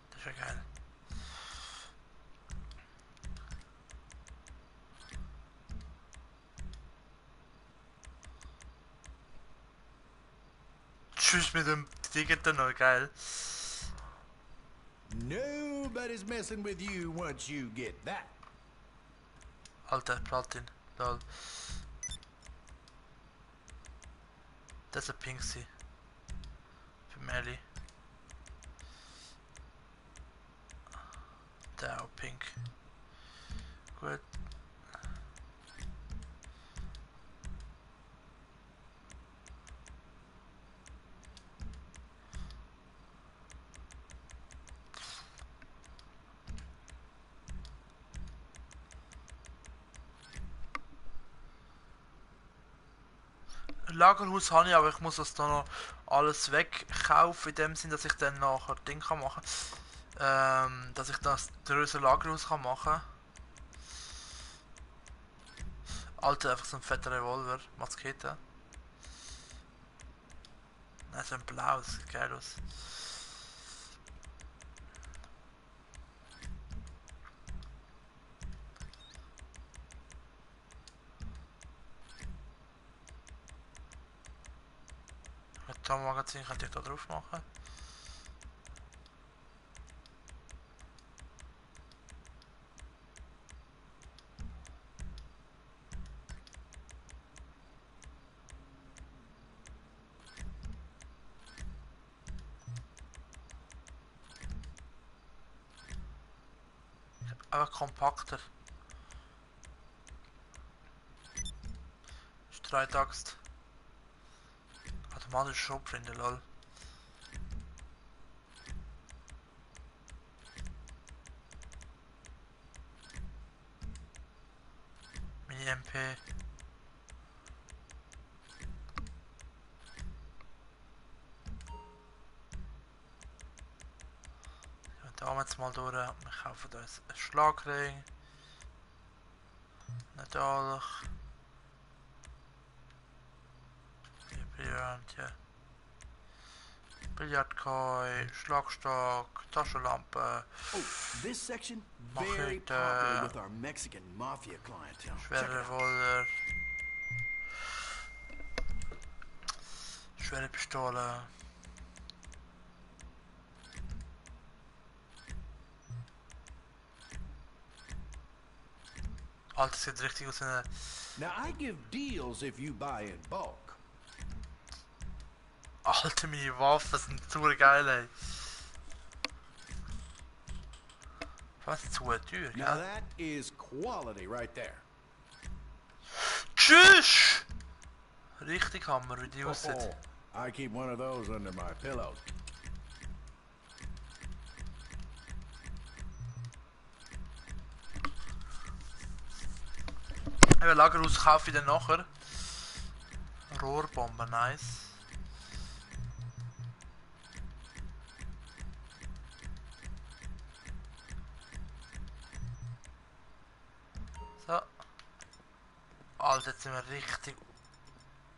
Das ist ja geil. Tschüss mit dem Ticket noch, geil. Nobody's messing with you once you get that. Alter, Platin. Lol. Das ist ein Pinksy. Für Melly. Der auch pink. Gut. Lagerhaus habe ich, aber ich muss das da noch alles wegkaufen, in dem Sinn, dass ich dann nachher Ding kann machen. Dass ich das größere Lagerhaus kann machen. Alter, einfach so ein fetter Revolver, Maskete. Nein, so ein blau, das sieht geil aus. Das Magazin könnte ich da drauf machen. Aber kompakter. Streitaxt. Automatisch Schrotflinte, lol. Mini MP. Da haben wir jetzt mal durch. Wir kaufen uns einen Schlagring. Natürlich. Brillante. Billardkoi, Schlagstock, Taschenlampe. Oh, this section very popular with our Mexican mafia clientele. Schwere Revolver. Schwere Pistole. Alter, das sieht richtig aus wie eine... Now I give deals if you buy in bulk. Alter, meine Waffen sind super geil, ey. Was ist zu teuer, Now that is quality right there. Tschüss! Richtig Hammer, wie die aussieht. I keep one of those under my pillow. Eben Lagerhaus kaufe ich dann nachher. Rohrbombe, nice. So. Alter, jetzt sind wir richtig.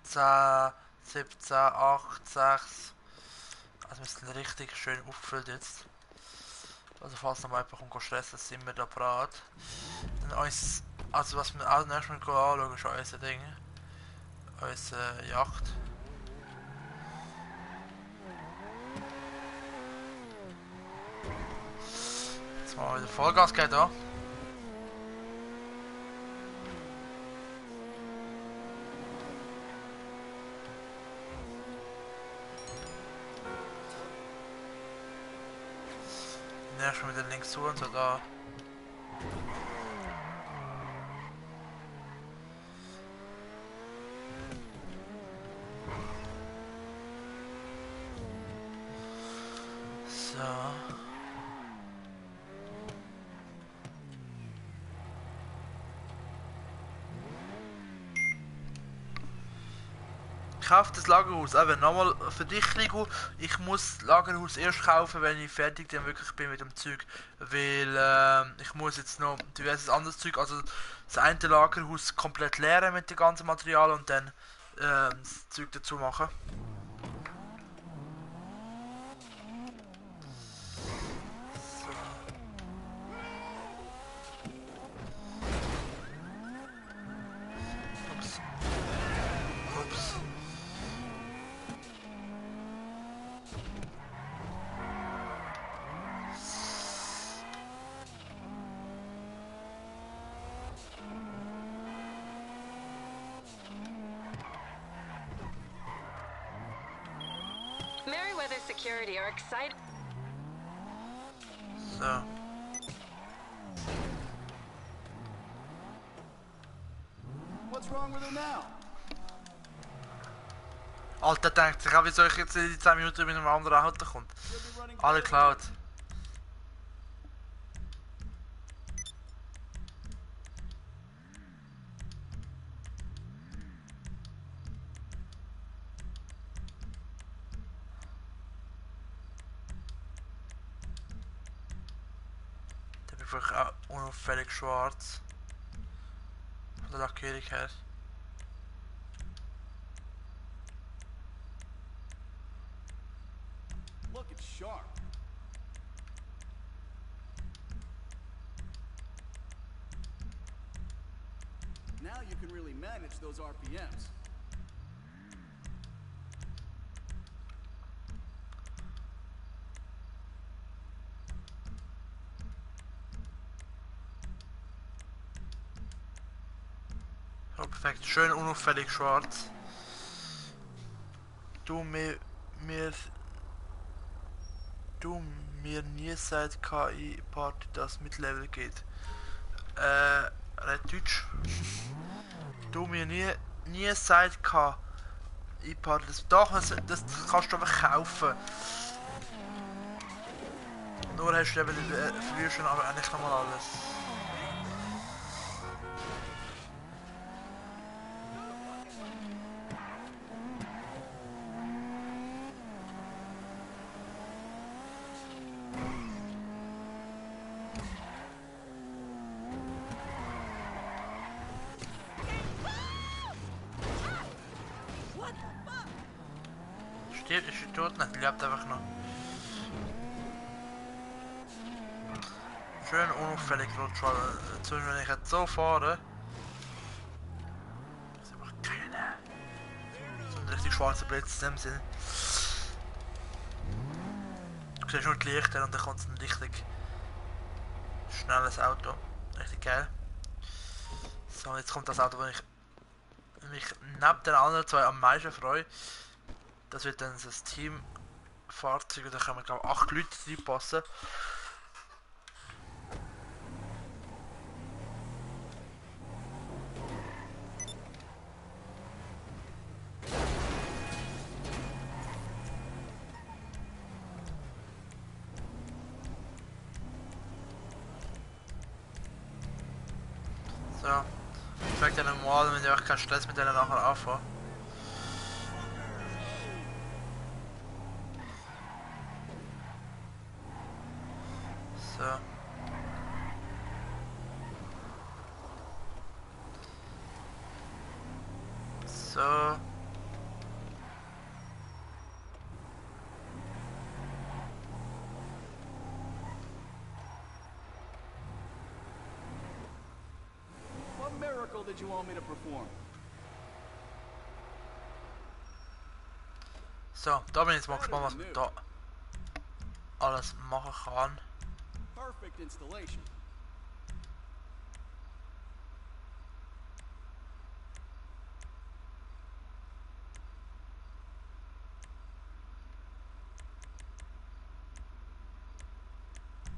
10, 17, 8, 6. Also wir sind richtig schön aufgefüllt jetzt. Also falls noch mal jemand kommt stressen, sind wir da parat. Dann uns, also was wir auch nächstes Mal anschauen, ist unser Ding. Unsere Yacht. Jetzt mal wieder Vollgas geht da. Erstmal wieder links zu und so da. So. Kauft das Lagerhaus, eben nochmal für dich, Rico. Ich muss das Lagerhaus erst kaufen, wenn ich fertig dann wirklich bin mit dem Zeug, weil ich muss jetzt noch diverses anderes Zeug, also das eine Lagerhaus komplett leeren mit dem ganzen Material und dann das Zeug dazu machen. Merryweather Security are excited. So. What's wrong with her now? Alter denkt sich, wieso ich jetzt in die 10 Minuten mit einem anderen Auto kommt. Alle geklaut. Der bin einfach auch unauffällig schwarz. Von der Lackierung her. Look, it's sharp. Now you can really manage those RPMs. So, perfekt. Schön unauffällig schwarz. Du mir mir nie seit KI-Party das Mid-Level geht. Red Deutsch. Du mir nie seit KI-Party das. Doch, das kannst du einfach kaufen. Nur hast du eben früher schon, aber eigentlich nochmal alles. Ist tot nicht, die lebt einfach noch. Schön unauffällig rutschen, wenn ich jetzt so fahre. Das ist einfach keine. So ein richtig schwarzer Blitz in dem Sinn. Du siehst nur die Lichter und dann kommt ein richtig schnelles Auto. Richtig geil. So, jetzt kommt das Auto, wo ich mich neben den anderen zwei am meisten freue. Das wird dann das Teamfahrzeug, da können glaube ich 8 Leute reinpassen. So, ich sag dann mal, wenn ich auch keinen Stress mit denen nachher anfange. So. So. What miracle did you want me to perform? So, da bin ich jetzt mal gespannt, was man da alles machen kann. Perfect installation.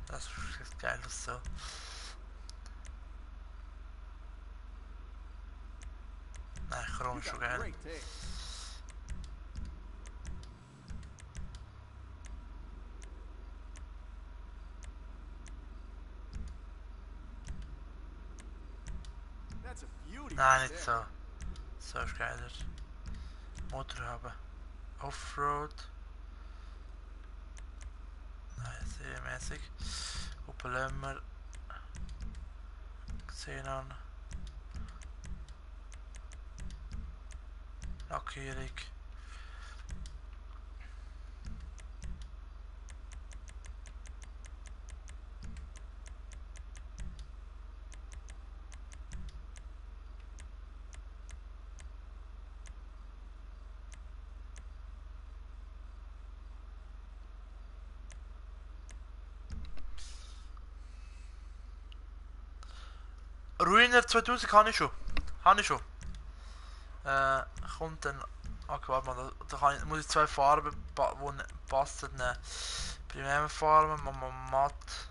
Das ist geil, das ist so. Nein, Chrom ist schon geil. Great take. That's a beauty. Nein, nicht so. So ist geiler. Motor haben. Offroad. Nein, serienmäßig. Opel Lemmer. Xenon. Lackierung. Ruiner 2000 kann ich schon. Kommt dann. Okay, warte mal, da muss ich 2 Farben, die passen. Primärfarben, matt.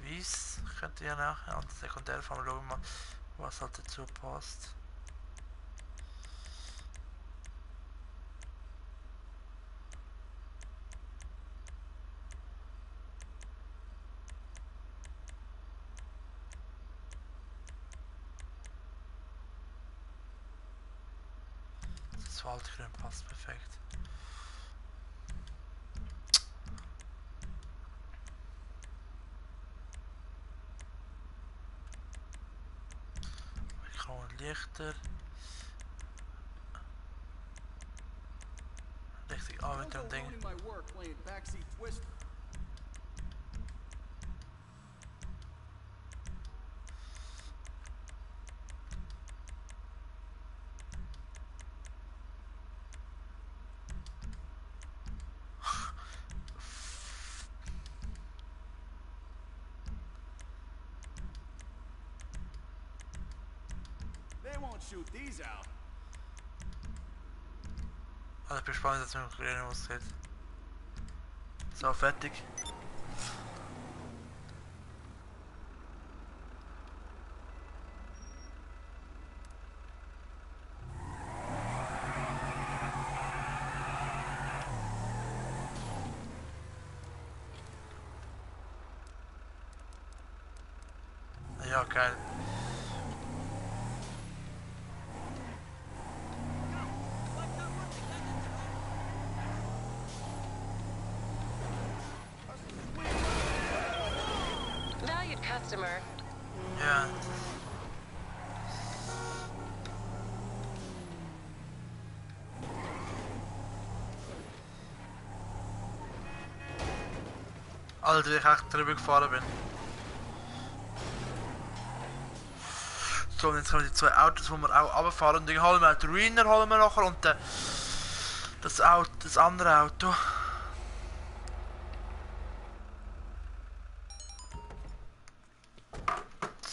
Weiß könnte ich ja nachher. Und Sekundärfarben, schauen wir mal, was halt dazu passt. Das Waldgrün passt perfekt. Lichter. Richtig an mit dem Ding. Shoot these out. Also ich bin gespannt, dass es mit dem Grün aussieht. So, fertig. Ja, geil. Valued customer. Ja. Alter, wie ich echt drüber gefahren bin. So, und jetzt kommen die zwei Autos, die wir auch runterfahren. Und dann holen wir auch den Ruiner holen wir nachher und das andere Auto.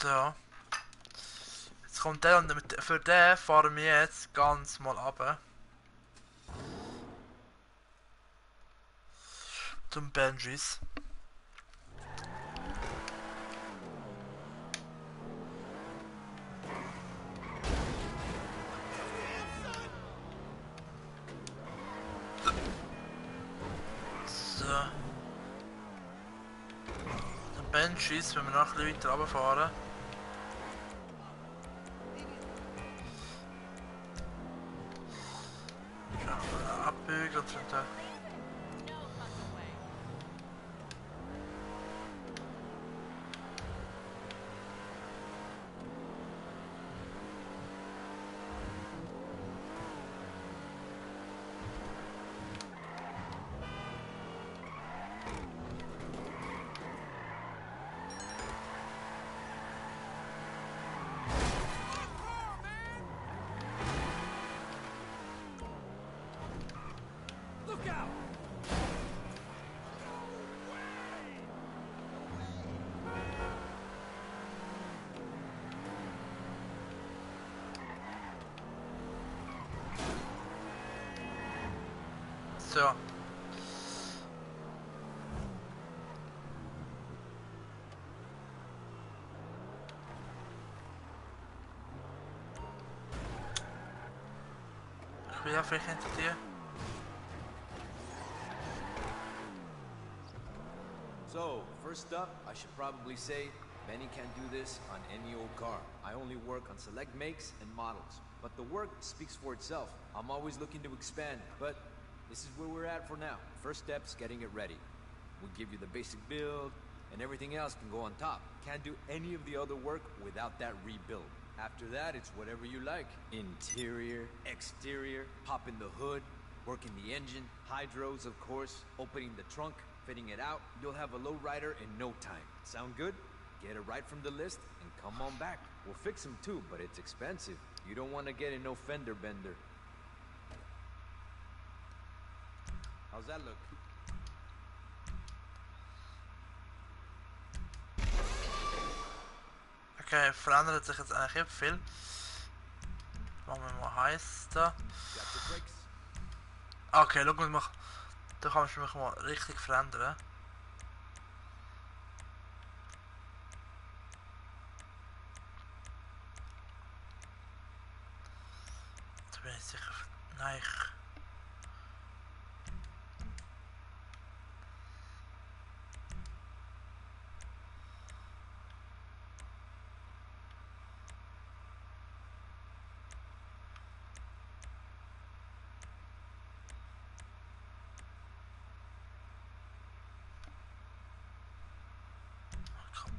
So. Jetzt kommt der und für den fahren wir jetzt ganz mal runter. Zum Benjis. So. Zum Benjis, wenn wir noch ein bisschen weiter runterfahren. Abbiegen und so. So. Ich will ja vielleicht hinter dir. So, first up, I should probably say, Benny can't do this on any old car. I only work on select makes and models. But the work speaks for itself. I'm always looking to expand, but this is where we're at for now. First step's getting it ready. We'll give you the basic build, and everything else can go on top. Can't do any of the other work without that rebuild. After that, it's whatever you like. Interior, exterior, popping the hood, working the engine, hydros, of course, opening the trunk, fitting it out. You'll have a lowrider in no time. Sound good? Get it right from the list and come on back. We'll fix them too, but it's expensive. You don't want to get in no fender bender. How's that look? Okay, verändert sich jetzt eigentlich nicht viel. Machen wir mal heiß da. Okay, schau mal, da kann man mich mal richtig verändern. Da bin ich sicher. Nein.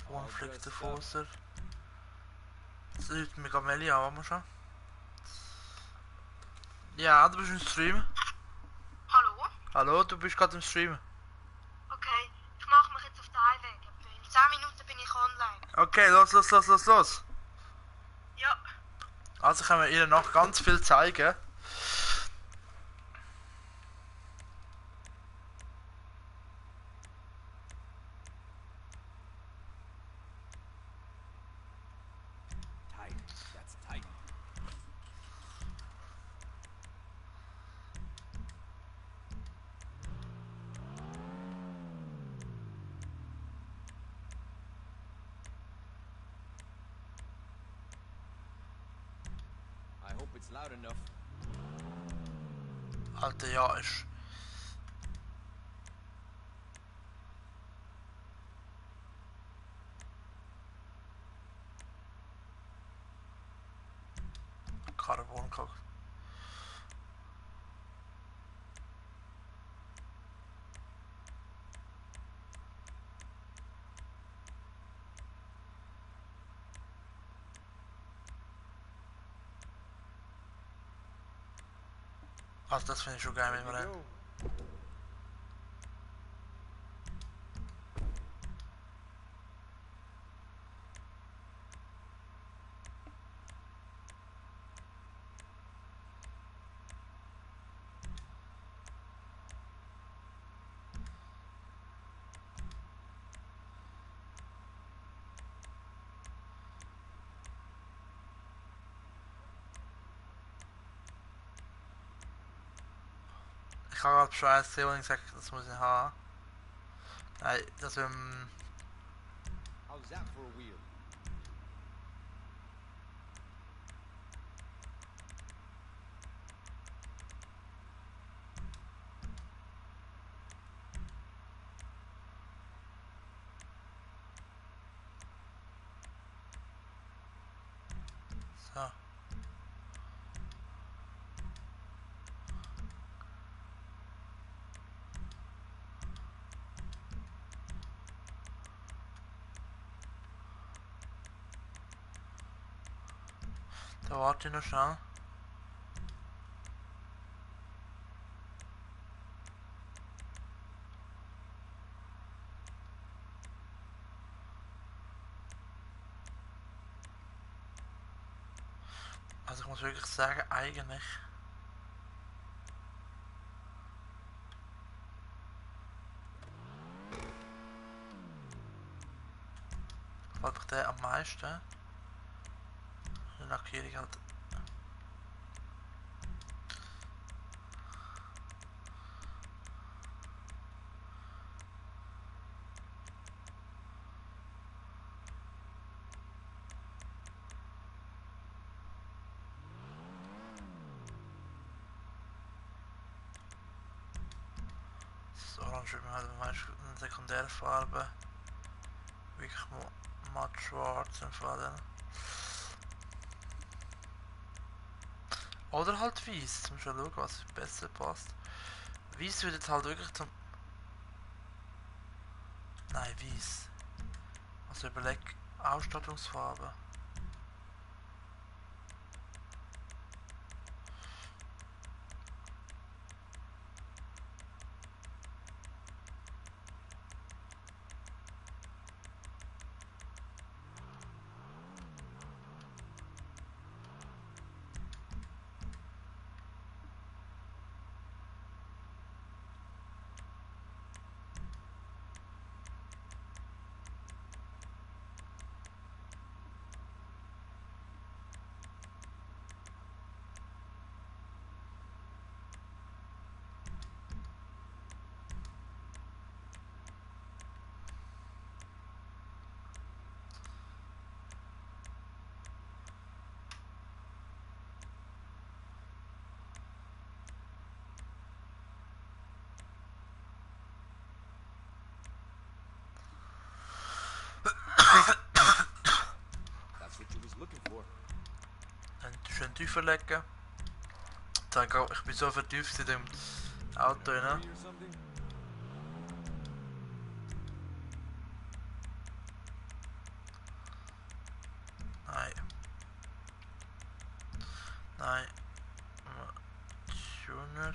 Konflikte Foster. Das läuft mir Gamelli an, wir schon. Ja, du bist im Stream. Hallo? Hallo, du bist gerade im Stream. Okay, ich mache mich jetzt auf den Heimweg. In 10 Minuten bin ich online. Okay, los. Ja. Also können wir ihr noch ganz viel zeigen. It's loud enough. Alter, ja, ist. Carbon-Cock. Also das finde ich schon geil mit dem Rennen. Ich habe gerade Bescheid gesehen und gesagt, das muss ich haben. Nein, das How's that for a wheel? so. Da warte ich noch schnell. Also ich muss wirklich sagen, eigentlich gefällt mich der am meisten. Die Lackierung halt. Das Orange wird mir halt am meisten eine Sekundärfarbe. Wirklich matt schwarz im Fall. Oder halt weiß. Zum schauen, was besser passt. Weiß wird jetzt halt wirklich zum. Nein, weiß. Also überleg Ausstattungsfarbe. Dann schön tiefer legen. Ich bin so vertieft in dem Auto, ne? Nein. Nein. Tuner.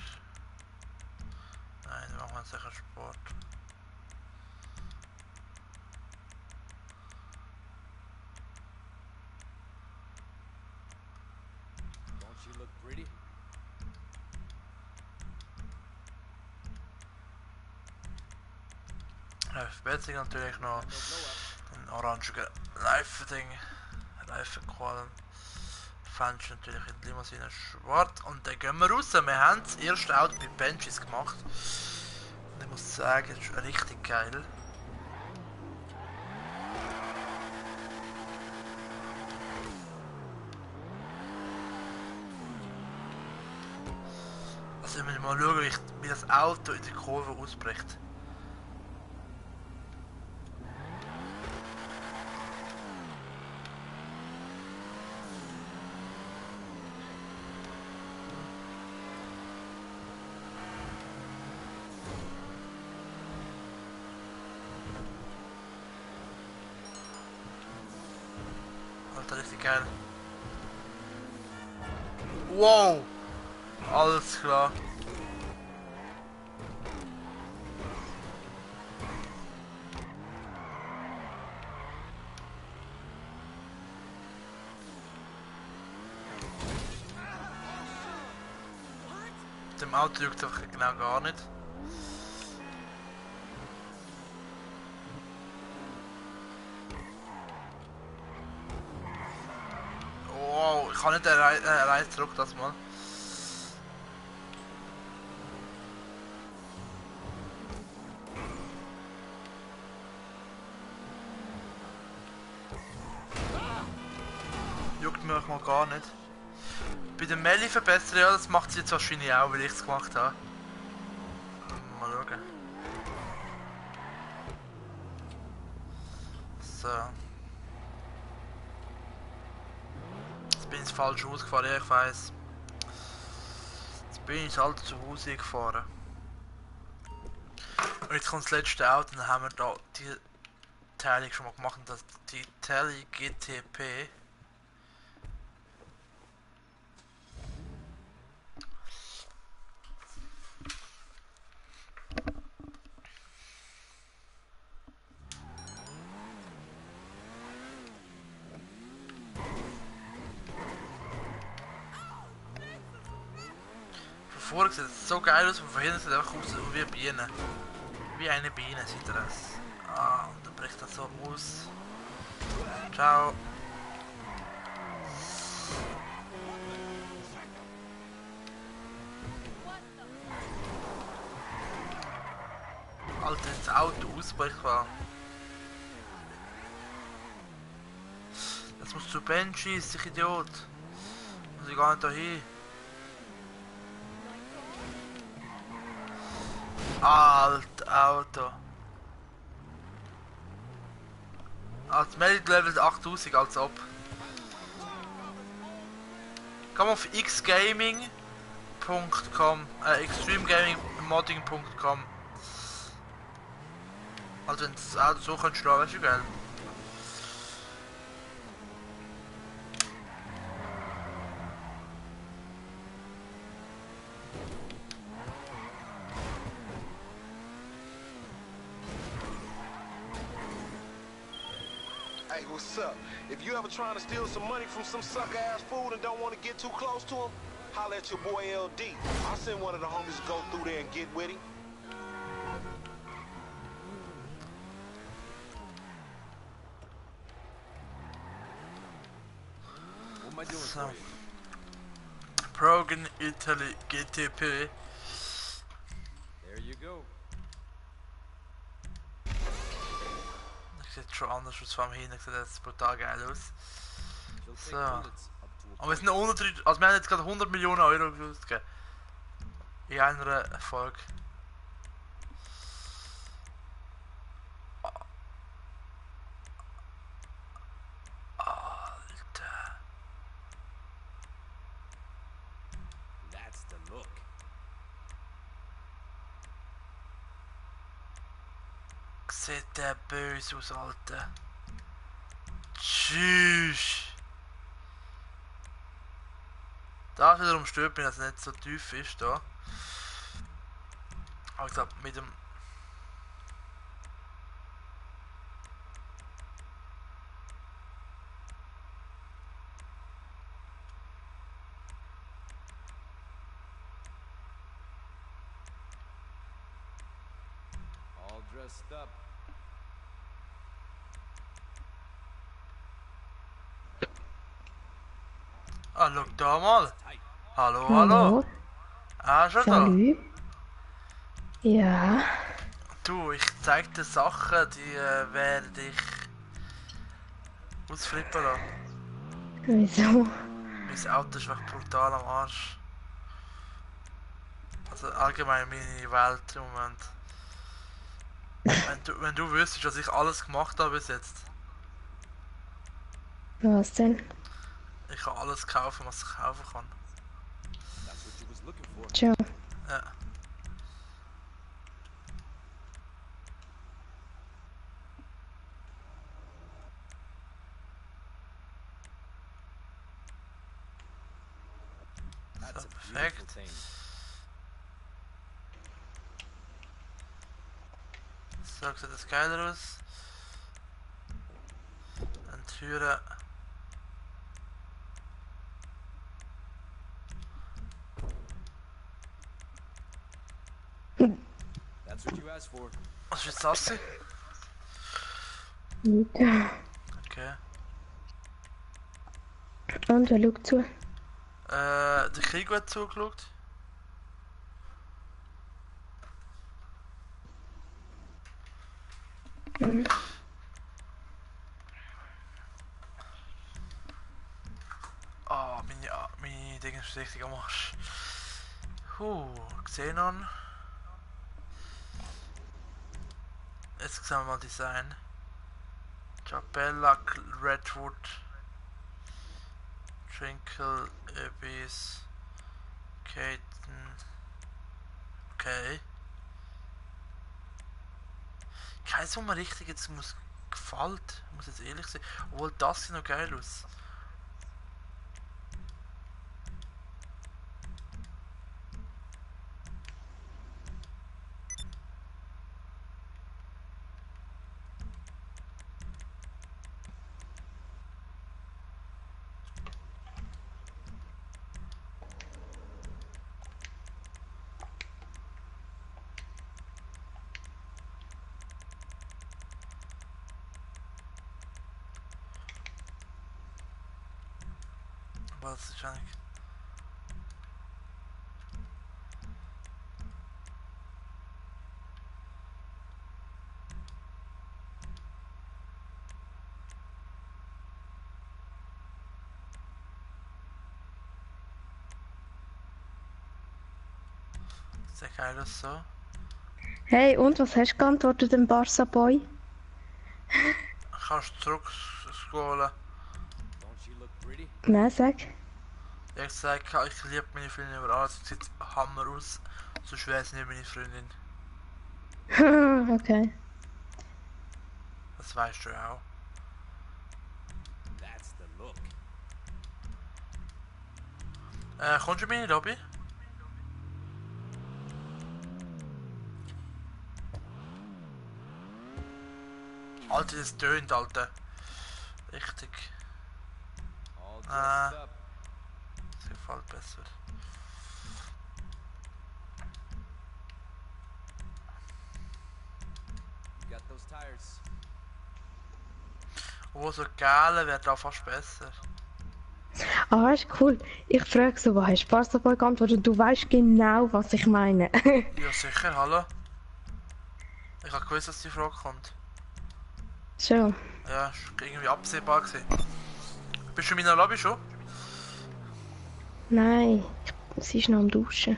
Nein, dann machen wir sicher Sport. Don't she look pretty? Verbesserung natürlich noch ein orangiger Reifending, Reifenqualen. Fenster natürlich in die Limousine schwarz und dann gehen wir raus. Wir haben das erste Auto bei Benjis gemacht und ich muss sagen, es ist richtig geil. Sollen wir mal schauen, wie das Auto in der Kurve ausbricht. Alter, richtig geil. Wow! Alles klar. Dem Auto juckt einfach genau gar nicht. Wow, ich kann nicht rein zurück das mal. Juckt mir auch mal gar nicht. Bei der Melli verbessern, ja, das macht sie jetzt wahrscheinlich auch, weil ich es gemacht habe. Mal schauen. So. Jetzt bin ich falsch ausgefahren, ja, ich weiss. Jetzt bin ich halt zu Hause gefahren. Und jetzt kommt das letzte Auto und dann haben wir da die Teilung schon mal gemacht. Das die Tele GTP. Vorher sieht es so geil aus, von hinten sieht es einfach aus wie eine Biene. Wie eine Biene sieht das. Ah, und dann bricht das so aus. Ciao. Alter, das Auto ausbricht war. Jetzt musst du Ben schießen, ich Idiot. Muss ich gar nicht da hin. Alt Auto. Als Merit Level 8000, als ob. Komm auf xgaming.com, extremegamingmodding.com. Also wenn das Auto so kannst du da, weißt du, geil. Hey, what's up? If you ever trying to steal some money from some sucker-ass fool and don't want to get too close to him, holler at your boy LD. I'll send one of the homies to go through there and get with him. What am I doing for you? Progen Italy GTP. There you go. Sieht schon anders aus von hinten, sieht jetzt brutal geil aus. So. Aber wir sind unter 3, also wir haben jetzt gerade 100 Millionen Euro ausgegeben. In einer Folge. Alter. That's the look. Sieht der böse aus, Alter. Tschüss. Da wiederum stört mich, dass es nicht so tief ist da. Aber ich glaube mit dem... All dressed up. Ah, schau da mal. Hallo, hallo. Ah, schon Salut. Ja. Du, ich zeig dir Sachen, die werden dich ausflippen lassen. Wieso? Mein Auto ist echt brutal am Arsch. Also allgemein meine Welt im Moment. Wenn du wüsstest, dass ich alles gemacht habe bis jetzt. Was denn? Ich kann alles kaufen, was ich kaufen kann. Tja. Ja. So, perfekt. So sieht das geiler aus. Entführen. That's what you asked for. Was ist jetzt das? Ja. Okay. Und wer schaut zu? Der Krieg hat zugeschaut. Mhm. Ah, meine Dinge ist richtig am Arsch. Xenon. Jetzt sehen wir mal Design. Chapella, Redwood, Trinkle, Abyss, Caton. Okay. Keins, wo mir richtig jetzt gefällt, muss jetzt ehrlich sein. Obwohl das sieht noch geil aus. Was ist eigentlich? Sehr geil aus so. Hey, und was hast du geantwortet dem Barca Boy? Kannst du zurückscrollen? Nein, sag. Ich habe gesagt, ich liebe meine Freundin über alles. Sie sieht Hammer aus. So schwer ist nicht meine Freundin. Okay. Das weißt du ja auch. That's the look. Kommst du in meine Lobby? Alter, das tönt, Alter. Richtig. Das gefällt besser. You got those tires. Oh, so geil wäre da fast besser. Ah, ist cool. Ich frage so, was hast du Barca Boy geantwortet? Du weißt genau, was ich meine. Ja, sicher, hallo. Ich habe gewusst, dass die Frage kommt. Schon. Ja, ist irgendwie absehbar gewesen. Bist du in meiner Lobby schon? Nein, sie ist noch am Duschen.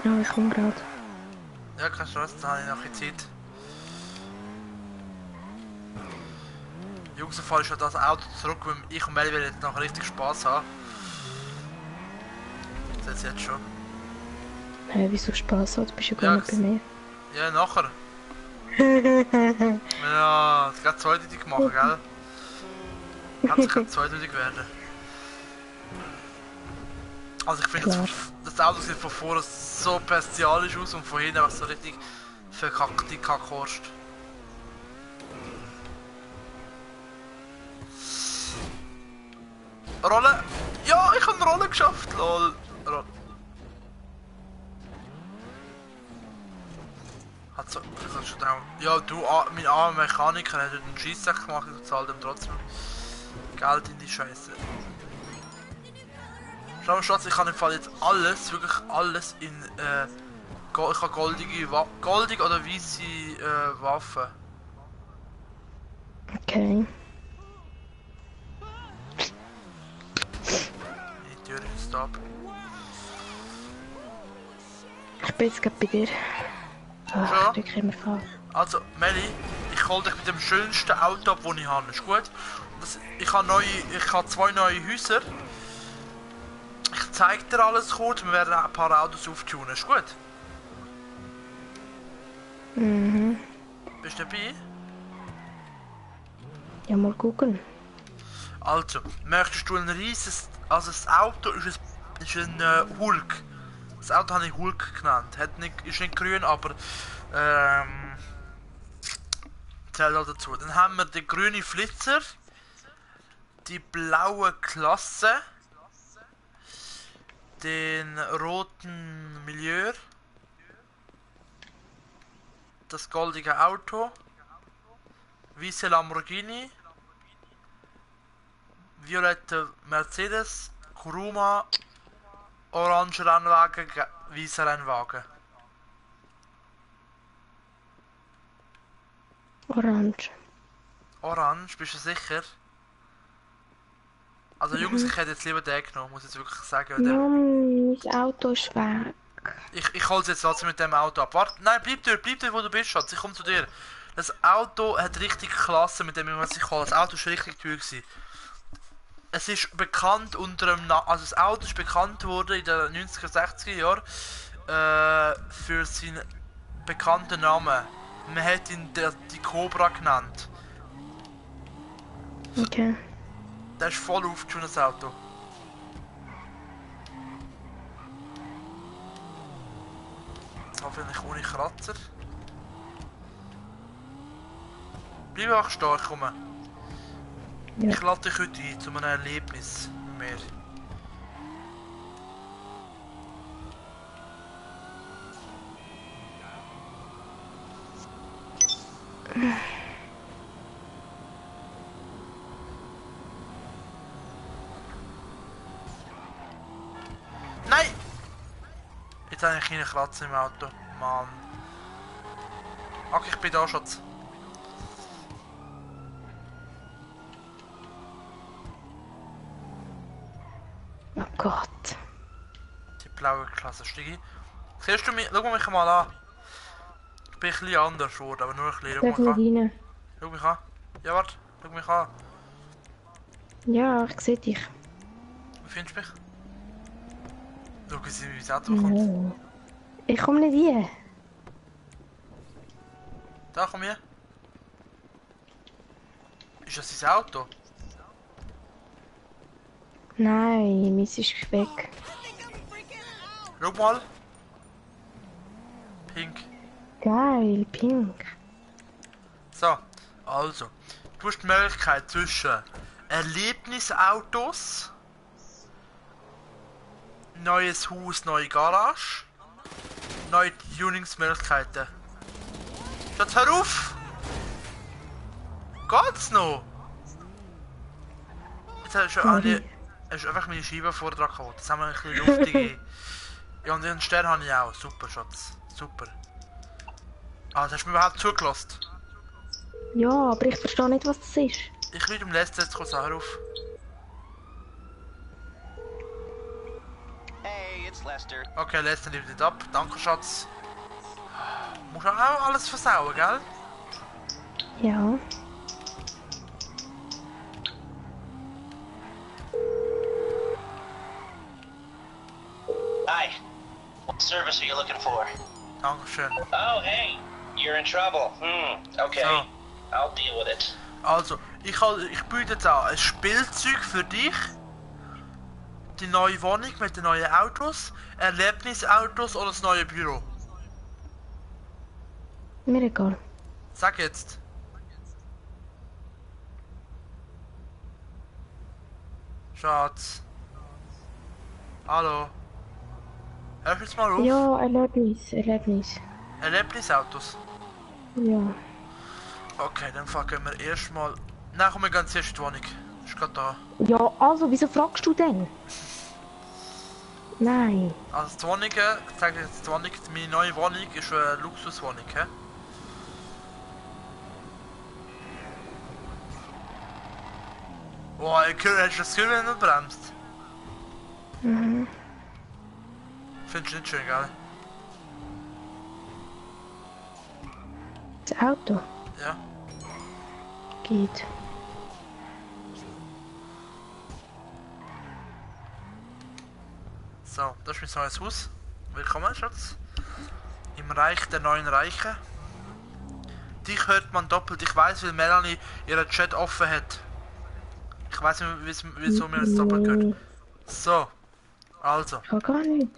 Ja, ich komme gerade. Ja, kein Stress, dann habe ich noch ein bisschen Zeit. Jungs, dann fahre ich schon das Auto zurück, weil ich und Mel will jetzt noch richtig Spaß haben. Das jetzt schon. Hey, wieso Spaß hat? Du bist ja gar nicht bei mir. Ja, nachher. Ja, es geht zweideutig machen, gell? Es kann zweideutig werden. Also ich finde, das Auto sieht von vorne so bestialisch aus und von hinten einfach so richtig verkackte Kackhorst. Rolle! Ja, ich habe eine Rolle geschafft! Lol. Hat so, schon ja, du, mein armer Mechaniker hat einen Scheissack gemacht und zahlt ihm trotzdem Geld in die Scheiße. Schau mal, Schatz, ich kann im Fall jetzt alles, wirklich alles in, ich habe goldige oder weiße Waffen. Okay. Die Tür ist Auto ab. Ich bin jetzt gerade bei dir. Ach, ich drücke immer falsch. Also, Melli, ich hol dich mit dem schönsten Auto ab, das ich habe. Ist gut? Ich habe 2 neue Häuser. Ich zeig dir alles kurz, wir werden ein paar Autos auftunen. Ist gut? Mhm. Bist du dabei? Ja, mal gucken. Also, möchtest du ein riesiges... Also das Auto ist ein Hulk. Das Auto habe ich Hulk genannt. Ist nicht grün, aber... zählt auch dazu. Dann haben wir den grünen Flitzer. Die blaue Klasse. Den roten Milieu. Das goldige Auto. Weiße Lamborghini. Violette Mercedes. Kuruma. Orange Rennwagen. Weißer Rennwagen. Orange. Orange, bist du sicher? Also Jungs, ich hätte jetzt lieber den genommen, muss ich jetzt wirklich sagen. Nein, mein Auto ist weg. Ich hole es jetzt trotzdem mit dem Auto ab. Warte, nein, bleib dort, wo du bist, Schatz. Ich komme zu dir. Das Auto hat richtig Klasse, mit dem ich sich hole. Das Auto ist richtig teuer gewesen. Es ist bekannt unter einem also das Auto ist bekannt worden in den 90er, 60er Jahren für seinen bekannten Namen. Man hat ihn die Cobra genannt. Okay. Das ist voll aufgeschwungen, das Auto. Hoffentlich ohne Kratzer. Bleib einfach stehen, ich komme. Ja. Ich lade dich heute ein zu einem Erlebnis mit mir. Nein! Jetzt habe ich keine Kratzer im Auto. Mann. Okay, ich bin da, Schatz. Oh Gott. Die blaue Klasse, Stigi. Siehst du mich? Schau mich mal an. Ich bin ein bisschen anders geworden, aber nur ein bisschen. Schau mich an. Ja, warte. Schau mich an. Ja, ich sehe dich. Wie findest du mich? Schau, wie das Auto kommt. No. Ich komme nicht hier. Da, komm her. Ist das dein Auto? Nein, meins ist weg. Schau mal. Pink. Geil, pink. So, also. Du hast die Möglichkeit zwischen Erlebnisautos, neues Haus, neue Garage, neue Tuningsmöglichkeiten. Jetzt hör auf! Geht's noch? Jetzt hast du einfach meine Scheibe vorher dran geholt. Jetzt haben wir ein bisschen luftige. Ja, und den Stern habe ich auch. Super, Schatz. Super. Ah, hast du mir überhaupt zugelassen? Ja, aber ich verstehe nicht, was das ist. Ich will Lester jetzt kurz auf. Hey, it's Lester. Okay, Lester nimmt nicht ab. Danke, Schatz. Musst du auch alles versauen, gell? Ja. Hi. What service are you looking for? Dankeschön. Oh, hey. You're in trouble. Okay. So. I'll deal with it. Also, ich biete jetzt an ein Spielzeug für dich. Die neue Wohnung mit den neuen Autos, Erlebnisautos oder das neue Büro. Mir egal. Sag jetzt. Schatz. Hallo. Hörst du jetzt mal auf? Ja, Erlebnis. Erlebnisautos? Ja. Okay, dann gehen wir erstmal. Nein, komm, wir gehen zuerst in die Wohnung. Ist gerade da. Ja, also, wieso fragst du denn? Nein. Also die Wohnung, ich zeige dir jetzt die Wohnung, meine neue Wohnung ist eine Luxuswohnung, hä? Boah, hast du das Gefühl, wenn du bremst? Mhm. Findest du nicht schön, gell? Das Auto? Ja. Geht. So, das ist mein neues Haus. Willkommen, Schatz. Im Reich der neuen Reiche. Dich hört man doppelt. Ich weiß, weil Melanie ihren Chat offen hat. Ich weiß nicht, wieso mir das doppelt gehört. So, also. Ich kann gar nicht.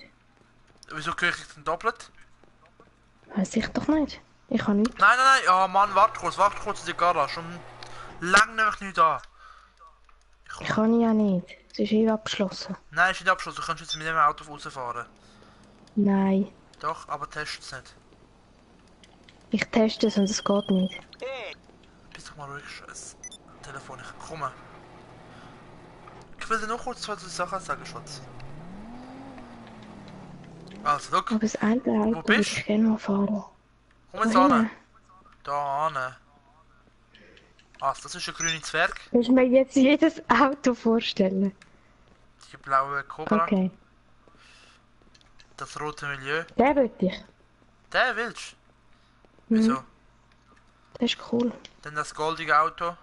Wieso höre ich denn doppelt? Weiß ich doch nicht. Ich kann nicht. Nein, nein, nein. Ja, Mann, warte kurz in die Garage. Schon lange nämlich nicht da. Ich kann ja nicht. Es ist eh abgeschlossen. Nein, ist nicht abgeschlossen. Du kannst jetzt mit dem Auto rausfahren. Nein. Doch, aber test es nicht. Ich teste es und es geht nicht. Bist doch mal ruhig, scheiß Telefon. Ich komme. Ich will dir noch kurz 2 Sachen sagen, Schatz. Also, look. Aber das eine Auto würde ich gerne mal fahren. Komm jetzt an. Da an. Also, das ist ein grüner Zwerg. Willst du mir jetzt jedes Auto vorstellen? Die blaue Cobra. Okay. Das rote Milieu. Der will ich. Der willst du? Wieso? Das ist cool. Dann das goldige Auto.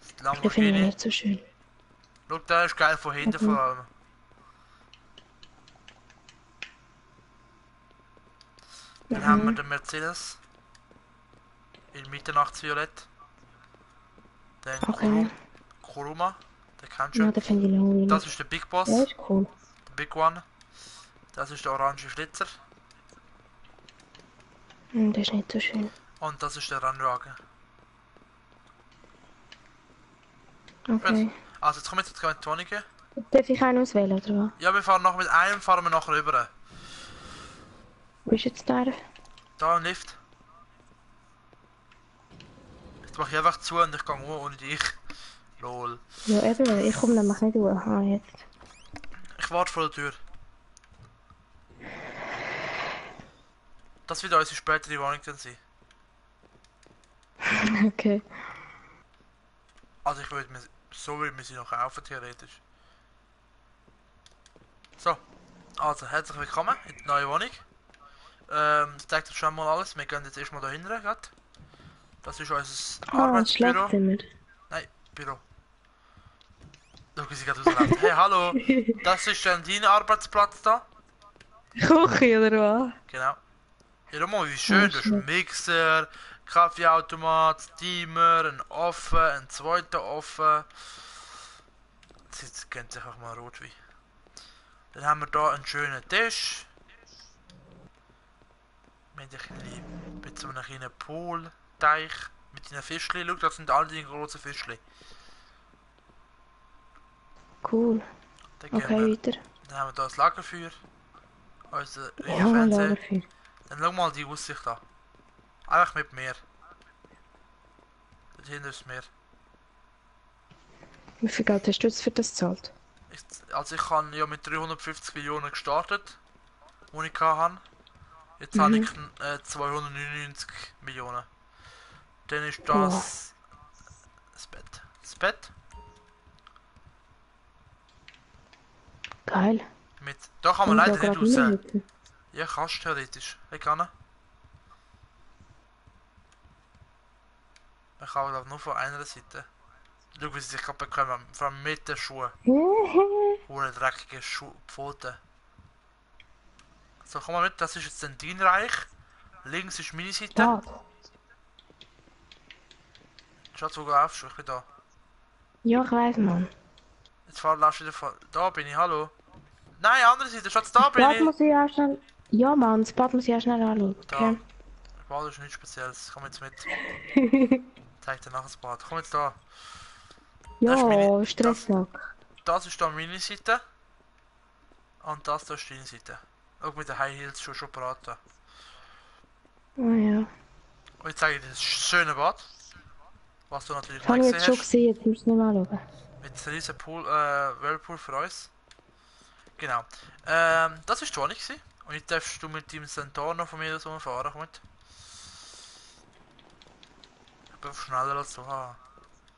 Das Den finde ich Lamborghini. nicht so schön. Schau, der ist geil von hinten vor allem. Dann haben wir den Mercedes. In Mitternachtsviolett. Den Kuruma. Den kennst du. Ja, den finde ich langweilig. Das ist der Big Boss. Der ist cool. Der Big One. Das ist der orange Flitzer. Der ist nicht so schön. Und das ist der Rennwagen. Okay. Also jetzt kommen wir jetzt in die Wohnung. Darf ich einen auswählen, oder was? Ja, wir fahren noch mit einem, fahren wir nachher rüber. Wo ist jetzt der? Da im Lift. Jetzt mache ich einfach zu und ich gehe ohne dich. Lol. Ja, eben, ich komme nämlich nicht durch. Ah, jetzt. Ich warte vor der Tür. Das wird unsere spätere Wohnung dann sein. Okay. Also ich würde mir, so würde mir sie noch kaufen, theoretisch. So, also herzlich willkommen in die neue Wohnung. Das zeigt euch schon mal alles. Wir gehen jetzt erstmal da hinten. Das ist unser Arbeitsbüro. Schlafzimmer. Nein, Büro. Schau, wie sie gerade rausläuft. Hey, hallo. Das ist dann dein Arbeitsplatz da. Küche oder was? Genau. Ja, schau mal, wie schön. Du hast einen Mixer, Kaffeeautomat, Steamer, einen Ofen, einen zweiten Ofen. Jetzt kennt sich auch mal Rotwein. Dann haben wir da einen schönen Tisch. Mit so einem kleinen Poolteich. Mit den Fischchen. Schau, das sind all die großen Fischchen. Cool. Dann Okay, weiter. Dann haben wir da das Lagerfeuer. Unser Ja, Fernseher. Lagerfeuer. Dann schau mal die Aussicht da. Einfach mit mir. Dort hinten ist das Meer. Wie viel Geld hast du jetzt für das gezahlt? Also ich habe ja mit 350 Millionen gestartet, die ich hatte. Jetzt habe ich 299 Millionen. Dann ist das das Bett. Das Bett? Geil. Mit, da kann man Und leider da nicht grad raus. hinten. Ja, kannst du theoretisch. Ich kann. Man kann glaube nur von einer Seite. Schau, wie sie sich gerade bekommen, vor allem mit den Schuhen. Hure dreckige Pfoten. So, komm mal mit, das ist jetzt dein Reich. Links ist meine Seite. Da. Schatz, wo laufst du? Ich bin da. Ja, ich weiss, Mann. Jetzt laufst du wieder vor. Da bin ich, hallo. Nein, andere Seite, Schatz, da bin Das Bad ich. muss ich ja schnell... Ja, Mann, das Bad muss ich ja schnell anschauen. Da. Okay. Das Bad ist nichts Spezielles, komm jetzt mit. Zeig dir nachher das Bad. Komm jetzt da. Ja, Stresssack. Das ist da meine Seite. Und das da ist deine Seite. Auch mit den High Heels schon parat. Oh ja. Und jetzt zeige ich dir das schöne Bad. Was du natürlich Das habe nicht ich jetzt schon gesehen, jetzt musst du nicht mal anschauen. Mit einem riesen Pool, Whirlpool für uns. Genau. Das ist die Wohnung gewesen. Und jetzt darfst du mit dem Centaur von mir so fahren. Komm mit. Ich bin schneller als du haben.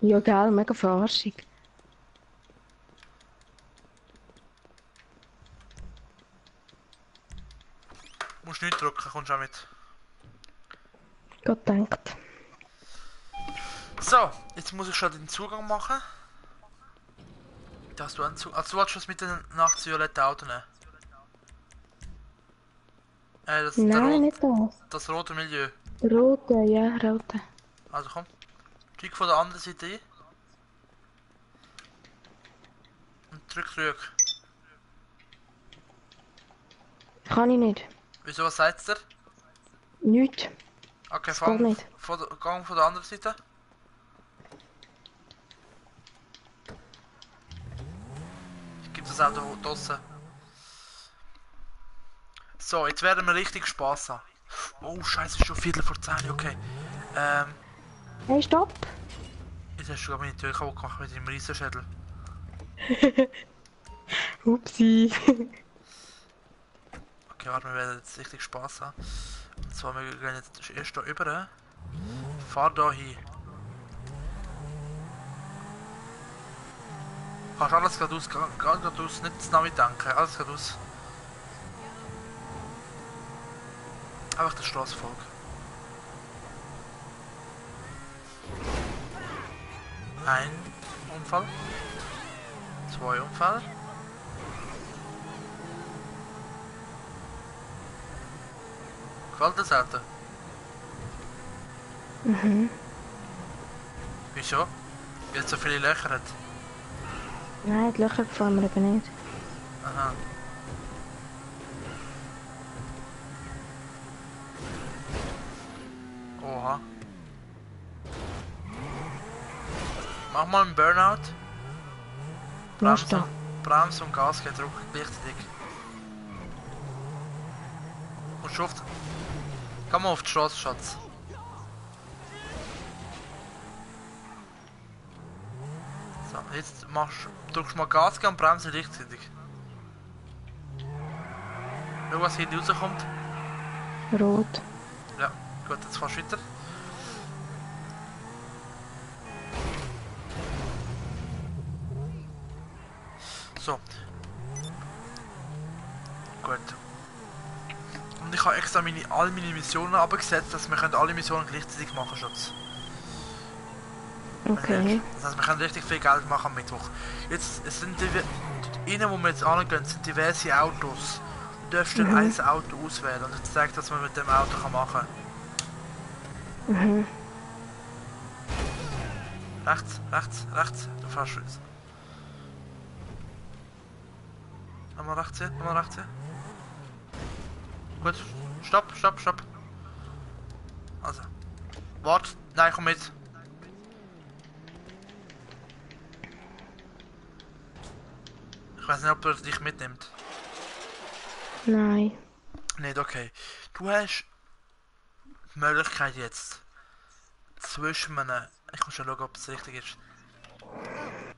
Ja, geil, mega verarschig. musst nicht drücken, kommst auch mit. Gott denkt. So, jetzt muss ich schon den Zugang machen. Dass du einen Zugang... Also du wolltest was mit dem nachts violetten Auto nehmen? Nein, nicht das. Das rote Milieu. Rote, ja, rote. Also komm. Steig von der anderen Seite ein. Und drück zurück. Kann ich nicht. Wieso, was sagt ihr? Nicht. Okay, Das geht nicht. Gang von der anderen Seite. Ich gebe das Auto draussen. So, jetzt werden wir richtig Spaß haben. Oh, scheiße, es ist schon 10:15, okay. Hey, stopp! Jetzt hast du gerade meine Tür kaputt gemacht mit deinem Riesenschädel. Upsi. Okay, warte, wir werden jetzt richtig Spaß haben. Und zwar, wir gehen jetzt erst hier rüber. Fahr da hin. Kannst alles geradeaus, geradeaus, nicht das Navi denken, alles geradeaus. Einfach der Straße folgen. Ein Unfall. 2 Unfall. Gefällt das Auto? Mhm. Wieso? Weil es so viele Löcher hat. Nein, die Löcher gefallen mir eben nicht. Aha. Oha. Mach mal einen Burnout. Bremse und Gas geht ruck gleichzeitig. Und schufft. Komm mal auf die Straße, Schatz. So, jetzt drückst du mal Gas und Bremse gleichzeitig. Schau, was hinten rauskommt. Rot. Ja, gut, jetzt fahrst du weiter. So. Gut. Und ich habe extra alle meine Missionen abgesetzt, dass wir alle Missionen gleichzeitig machen, Schatz. Okay. Das heißt, wir können richtig viel Geld machen am Mittwoch. Jetzt sind innen, wo wir jetzt angehen, sind diverse Autos. Du darfst dann ein Auto auswählen und jetzt zeigt, was man mit dem Auto machen kann. Mhm. Rechts, rechts, rechts. Du fährst jetzt. Nochmal rechts hier, nochmal rechts hier. Gut, stopp, stopp, stopp. Also. Wart, nein, komm mit. Ich weiß nicht, ob er dich mitnimmt. Nein. Nicht, okay. Du hast die Möglichkeit jetzt zwischen einem... Ich muss schon schauen, ob es richtig ist.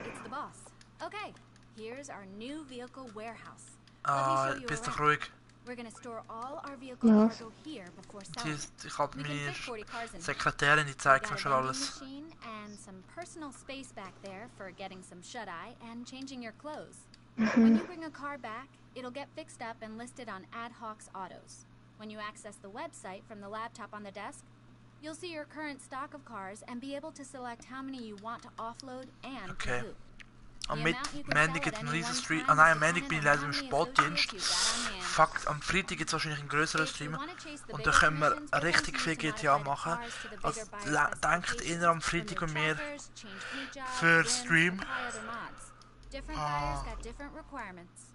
It's the boss. Okay, here's our new vehicle warehouse. Ah, bist doch ruhig. We're gonna store all our vehicle cargo here before selling. Ich hab meine Sekretärin, die zeigt mir schon alles. And some personal space back there for getting some shut-eye and changing your clothes. When you bring a car back, it'll get fixed up and listed on Ad Hoc's Autos. When you access the website from the laptop on the desk, you'll see your current stock of cars and be able to select how many you want to offload and okay. to Am Montag gibt es einen riesen Stream. Ah nein, am Montag bin ich leider im Sportdienst. Fuck, am Freitag gibt es wahrscheinlich einen größeren Stream. Und da können wir richtig viel GTA machen. Also denkt eher am Freitag und mir für Stream. Different buyers got different requirements.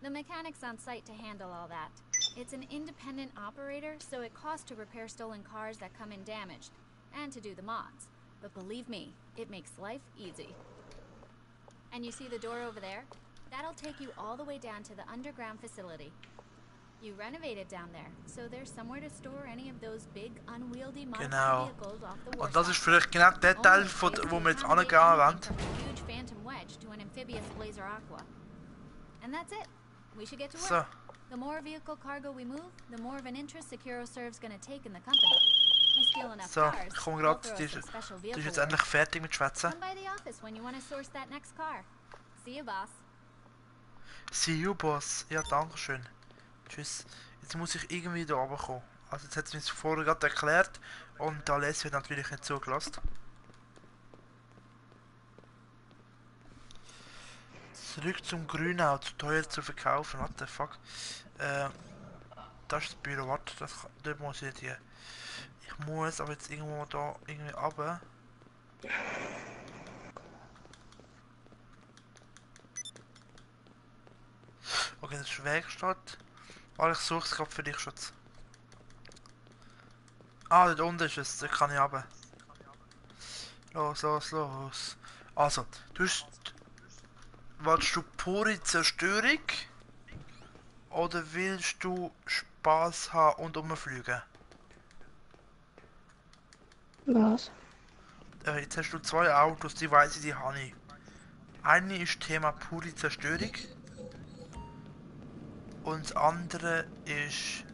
The mechanics on site to handle all that. It's an independent operator, so it costs to repair stolen cars that come in damaged, and to do the mods. But believe me, it makes life easy. And you see the door over there? That'll take you all the way down to the underground facility. You renovated down there, so there's somewhere to store any of those big, unwieldy modified vehicles off the Und das ist vielleicht genau der Teil, wo wir jetzt angehen wollen. Huge Phantom Wedge to an amphibious Blazer Aqua. And that's it. We should get to work. So. The more vehicle cargo we move, the more of an interest SecuroServe's gonna take in the company. We steal enough so, cars. Ich komme gerade, du bist jetzt endlich fertig mit Schwätzen. Come by the office when you want to source that next car. See you, boss. See you, Boss. Ja, danke schön. Tschüss. Jetzt muss ich irgendwie da runterkommen. Also jetzt hat es mir vorher gerade erklärt und da lässt wird natürlich nicht zugelassen. Zurück zum Grünau, zu teuer zu verkaufen, what the fuck. Das ist das Büro, warte, dort muss ich hier. Ich muss aber jetzt irgendwo da irgendwie runter. Okay, das ist Werkstatt. Oh, ich suche es gerade für dich, Schatz. Ah, dort unten ist es, da kann ich runter. Los, los, los. Also, willst du pure Zerstörung? Oder willst du Spaß haben und rumfliegen? Was? Jetzt hast du zwei Autos, die weiss ich, die habe ich. Eine ist Thema pure Zerstörung. Und das andere ist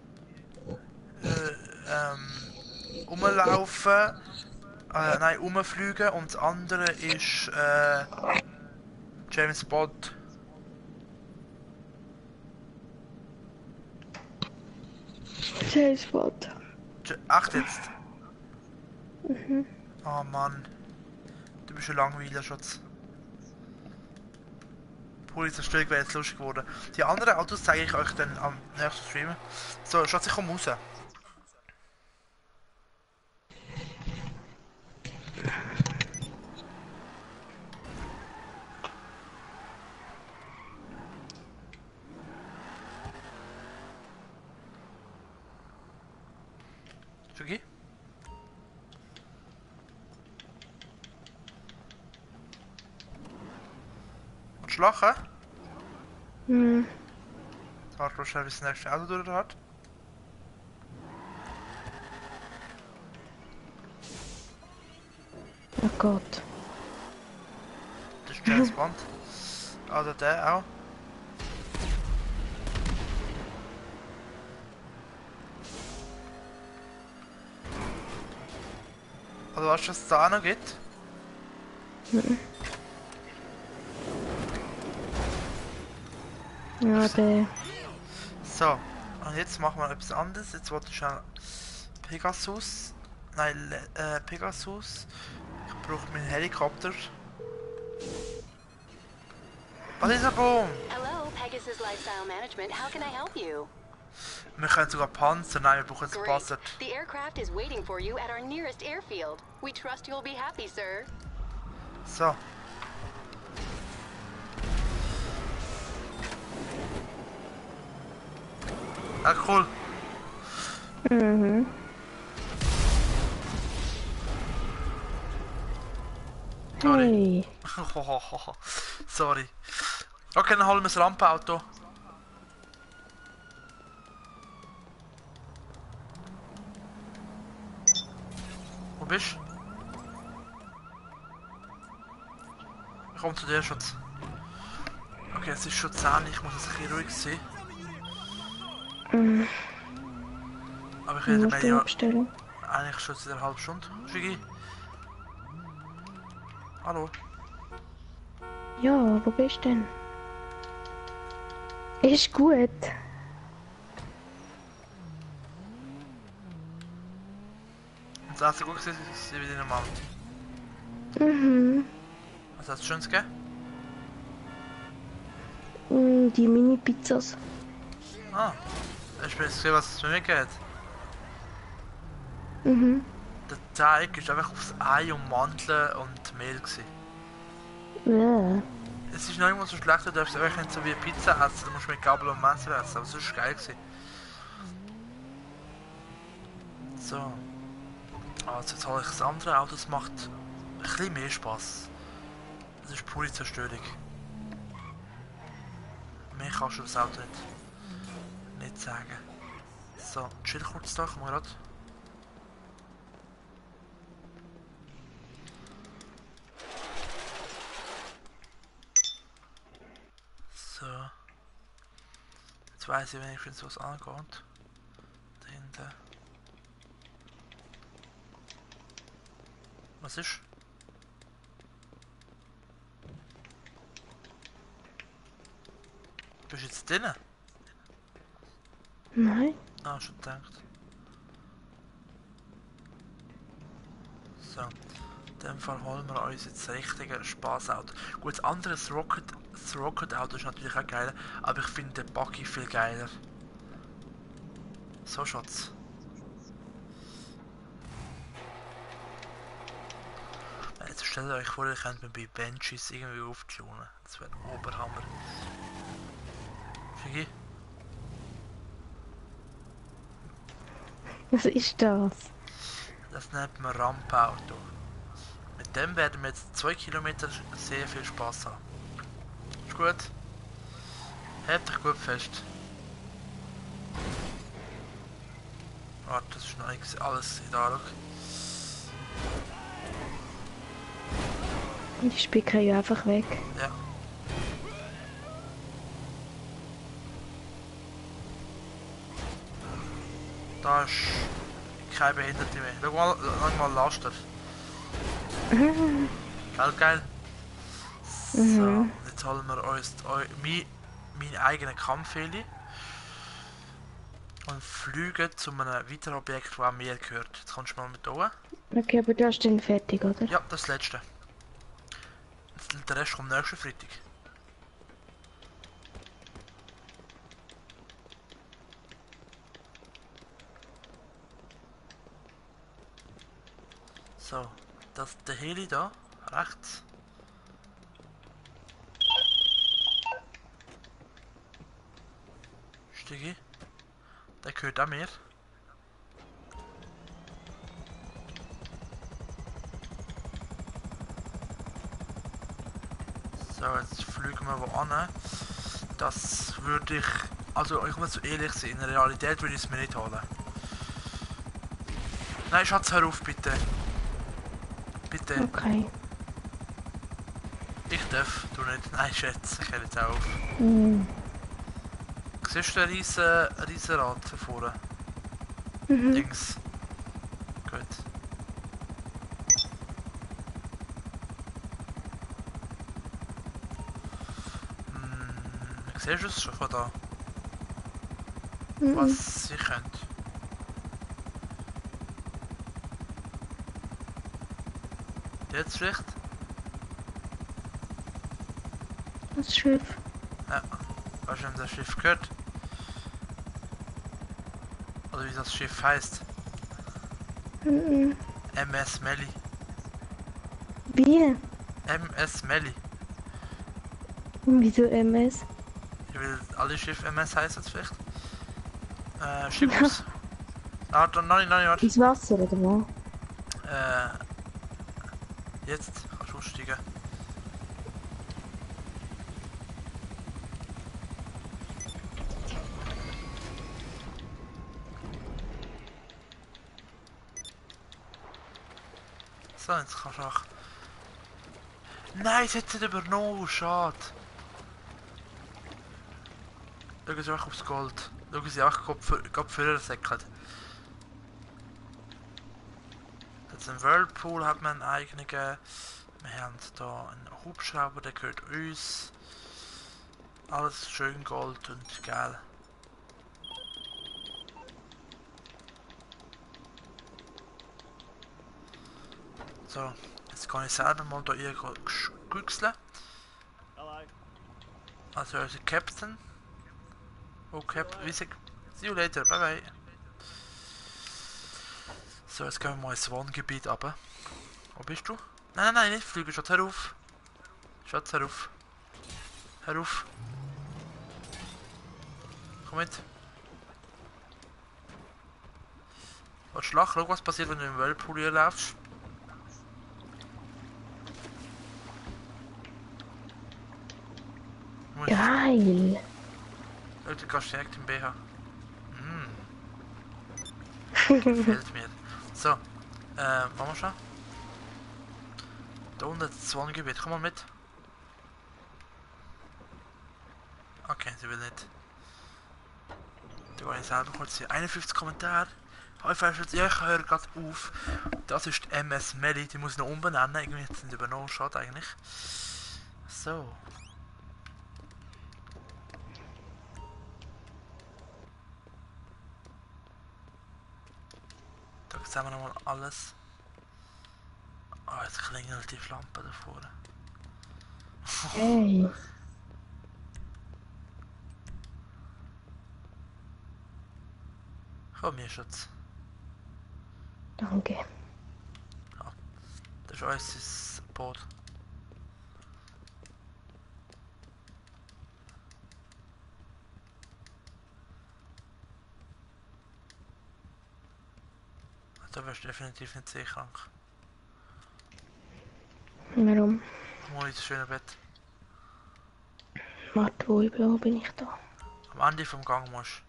rumlaufen, nein, rumfliegen, und das andere ist James Bond. James Bond. Echt jetzt? Mhm. Oh Mann. Du bist ein langweiliger Schatz. Pure Zerstörung wäre jetzt lustig geworden. Die anderen Autos zeige ich euch dann am nächsten Stream. So, Schatz, ich komm raus. Schugi? Und lachen? Hm. Warte mal schnell, bis das nächste Auto durch hat. Oh Gott. Das ist James Bond. Oder der auch. Oder was es da auch noch gibt? Mhm. Ja, der. So, und jetzt machen wir etwas anderes. Jetzt wollte ich schon Pegasus. Nein, Pegasus. Ich brauche meinen Helikopter. Was ist der Boom? Hello, Pegasus Lifestyle Management. How can I help you? Wir können sogar Panzer. Nein, wir brauchen jetzt Great. Panzer. The aircraft is waiting for you at our nearest airfield. We trust you'll be happy, sir. So. Ah, cool. Mhm. Sorry. Hey. Sorry. Okay, dann holen wir das Rampenauto. Wo bist du? Ich komme zu dir, Schatz. Okay, es ist schon 10, ich muss jetzt ein bisschen ruhig sein. Mhm. Aber ich rede mir ja abstellen. eigentlich schon seit einer halben Stunde. Schwigi? Hallo? Ja, wo bist du denn? Ist gut. Und das erste gut gesehen, ist sie wieder normal. Mhm. Was hast du Schönes gegeben? Die Mini-Pizzas. Ah, ich bin jetzt gesehen, was es für mich geht. Mhm. Der Teig ist einfach aufs Ei und Mandeln und Mehl gewesen. Ja. Es ist noch immer so schlecht, du darfst einfach nicht so wie Pizza essen, du musst mit Gabel und Messer essen, aber es ist geil gewesen. So. Also jetzt hole ich das andere Auto, das macht ein bisschen mehr Spaß. Das ist pure Zerstörung. Mehr kannst du das Auto nicht sagen. So, chill kurz da, komm grad. So. Jetzt weiss ich wenigstens, was angeht. Da hinten. Was ist? Bist du jetzt drinnen? Nein. Ah, schon gedacht. So. In dem Fall holen wir uns jetzt das richtige Spaßauto. Gut, das andere, das Rocket Auto ist natürlich auch geil, aber ich finde den Buggy viel geiler. So schaut's. Jetzt stellt euch vor, ihr könnt mir bei Benches irgendwie auftunen. Das wäre ein Oberhammer. Figi? Was ist das? Das nennt man Rampenauto. Mit dem werden wir jetzt 2 Kilometer sehr viel Spaß haben. Ist gut? Hebt dich gut fest. Warte, das ist noch nicht alles in der Anlage. Die spicken ja einfach weg. Ja. Da ist kein Behinderte mehr. Schau mal Laster. Geil. So, jetzt holen wir uns meinen eigenen Kampfheli und fliegen zu einem weiteren Objekt, das an mir gehört. Jetzt kommst du mal mit oben. Okay, aber du hast den fertig, oder? Ja, das letzte. Der Rest kommt nächsten Freitag. So, das ist der Heli da, rechts. Stigi. Der gehört auch mir. So, jetzt fliegen wir wo an. Das würde ich... Also, ich muss so ehrlich sein, in der Realität würde ich es mir nicht holen. Nein, Schatz, hör auf, bitte. Bitte. Okay. Ich darf, du nicht. Nein, Schatz, ich höre jetzt auch auf. Siehst du ein riesen Rad da vorne? Dings. Gut. Siehst du es schon von da? Was sie können. Jetzt schlecht? Das Schiff. Ja. Weißt du, wem das Schiff gehört? Oder wie das Schiff heißt? MS Melly. Wie? MS Melly. Wieso MS? Ich will alle Schiffe MS heißen vielleicht. Schiffs. Ah, nein, warte. Ins Wasser oder wo? Jetzt kannst du aussteigen. So, jetzt kannst du auch... Nein, es hat nicht übernommen, schade. Schauen Sie auch aufs Gold. Schauen Sie auch, gerade früher säckelt. Jetzt im Whirlpool hat man einen eigenen. Wir haben hier einen Hubschrauber, der gehört uns. Alles schön Gold und geil. So, jetzt kann ich selber mal hier güchseln. Also unser Captain. Oh Captain, see you later, bye bye. So, jetzt gehen wir mal ins Wohngebiet runter. Wo bist du? Nein, nicht fliegen, Schatz, hör auf. Schatz, hör auf. Hör auf. Komm mit. Was Schlag, schau was passiert, wenn du im Whirlpool hier laufst. Geil. Leute, kannst direkt im BH. Gefällt mir. So, machen wir schon. Da unten das Wohngebiet, komm mal mit. Okay, sie will nicht. Da war ich selber kurz hier. 51 Kommentare. Ja, ich höre gerade auf. Das ist die MS Melly, die muss ich noch umbenennen. Irgendwie hat sie nicht übernommen, schade eigentlich. So. Jetzt sehen wir nochmal alles. Oh, jetzt klingelt die Lampe da vorne. Hey. Komm, hier Schatz. Danke. Ja, das ist unser Boot. Da wirst du definitiv nicht seekrank. Warum? Mal ins schöne Bett. Warte, wo bin ich da? Am Ende vom Gang musst.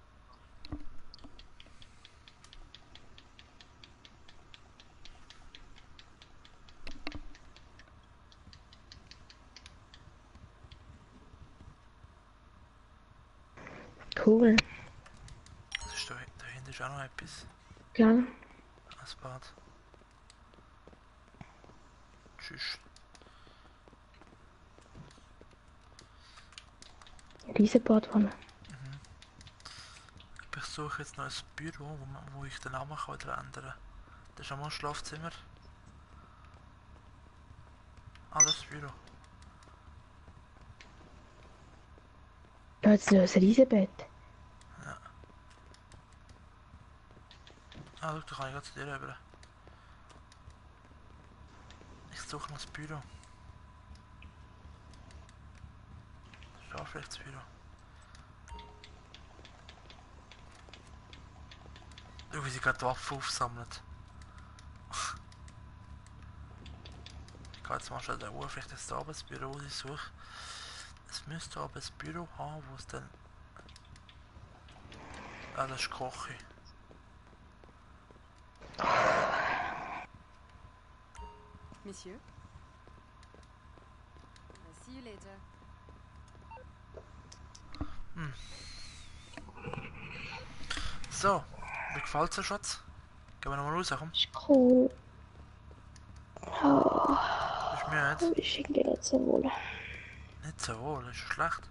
Cool. Das ist da hinten ist auch noch etwas. Gell? Das Bad. Tschüss. Riesenbadwanne. Ich suche jetzt noch ein Büro, wo ich den Namen kann wieder ändern kann. Das ist auch mal ein Schlafzimmer. Ah, das ist das Büro. Da hat es noch ein Riesenbett. Ja. Ah, schau, da kann ich gerade zu dir rüber. Ich suche noch das Büro. Das ist vielleicht das Büro. Wie sie gerade Waffen aufsammelt. Ich gehe jetzt mal schnell da hoch, vielleicht ist da oben das Büro, das ich suche. Es müsste aber ein Büro haben, wo es dann... Ah, das ist die Küche. Monsieur? I'll see you later. So, wie gefällt dir, Schatz? Gehen wir nochmal raus, komm. Ist cool. Oh, Bist du müde? ist irgendwie nicht so wohl. Nicht so wohl, ist schlecht.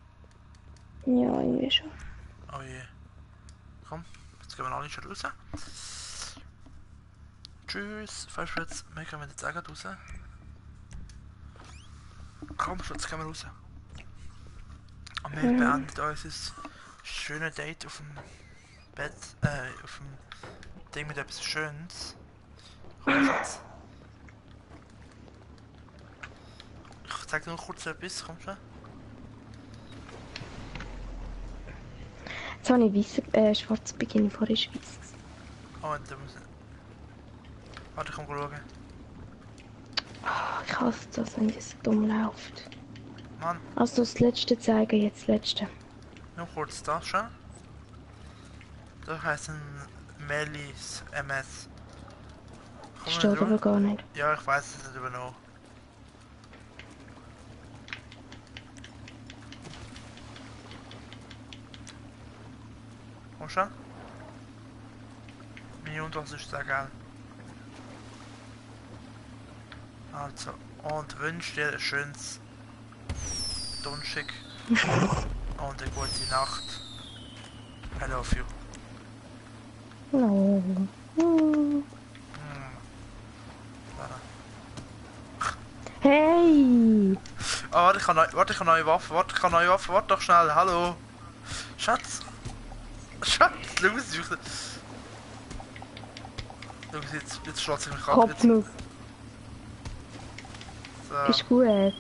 Ja, irgendwie schon. Oh je. Komm, jetzt gehen wir alle schon raus. Tschüss, falls wir jetzt, wir gehen jetzt auch raus. Komm, jetzt gehen wir raus. Und wir beenden unser schönes Date auf dem Bett, auf dem Ding mit etwas Schönes. Komm jetzt. Ich zeig dir noch kurz etwas, komm schon. Jetzt habe ich schwarz Bikini, vorher ist weiß. Oh, und da muss ich... Warte, ich komm schauen. Oh, ich hasse das, wenn das dumm läuft. Mann. Also das letzte zeigen, jetzt das letzte. Noch kurz das schon. Das heisst ein Melis MS. Steht aber gar nicht. Ja, ich weiß es nicht übernommen. Komm schon. Meine Unterhose ist sehr geil. Also, und wünsche dir ein schönes Donnerstag und eine gute Nacht. I love you. No. Hey! Oh, warte, ich habe neue Waffen. Warte doch schnell. Hallo. Schatz. Schatz, schau jetzt schlägt sich mich ab. Kopfnuss. So. Ist gut.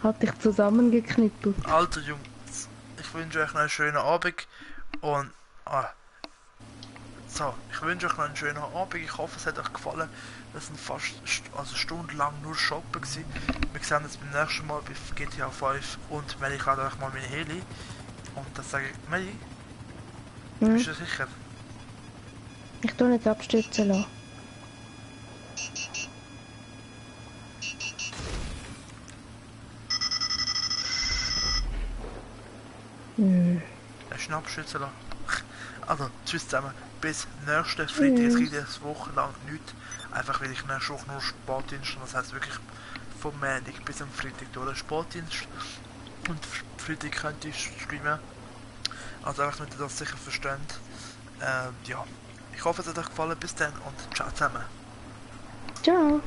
Hat dich zusammengeknüppelt. Alter Jungs, ich wünsche euch noch einen schönen Abend und... So, ich wünsche euch noch einen schönen Abend. Ich hoffe, es hat euch gefallen. Das sind fast stundenlang nur shoppen gewesen. Wir sehen uns beim nächsten Mal bei GTA 5 und Melli hat euch mal meine Heli. Und das sage ich, Melli, bist du sicher? Ich tue nicht abstürzen lassen. Hast du ihn abstürzen lassen? Also, tschüss zusammen. Bis nächsten Freitag. Es gibt jetzt Woche lang nichts. Einfach weil ich nächste Woche nur Sportdienst und das heisst wirklich vom Montag bis am Freitag durch Sportdienst. Und Freitag könnte ich streamen. Also einfach, damit ihr das sicher versteht. Ja, Ich hoffe, es hat euch gefallen. Bis dann und ciao zusammen. Ciao.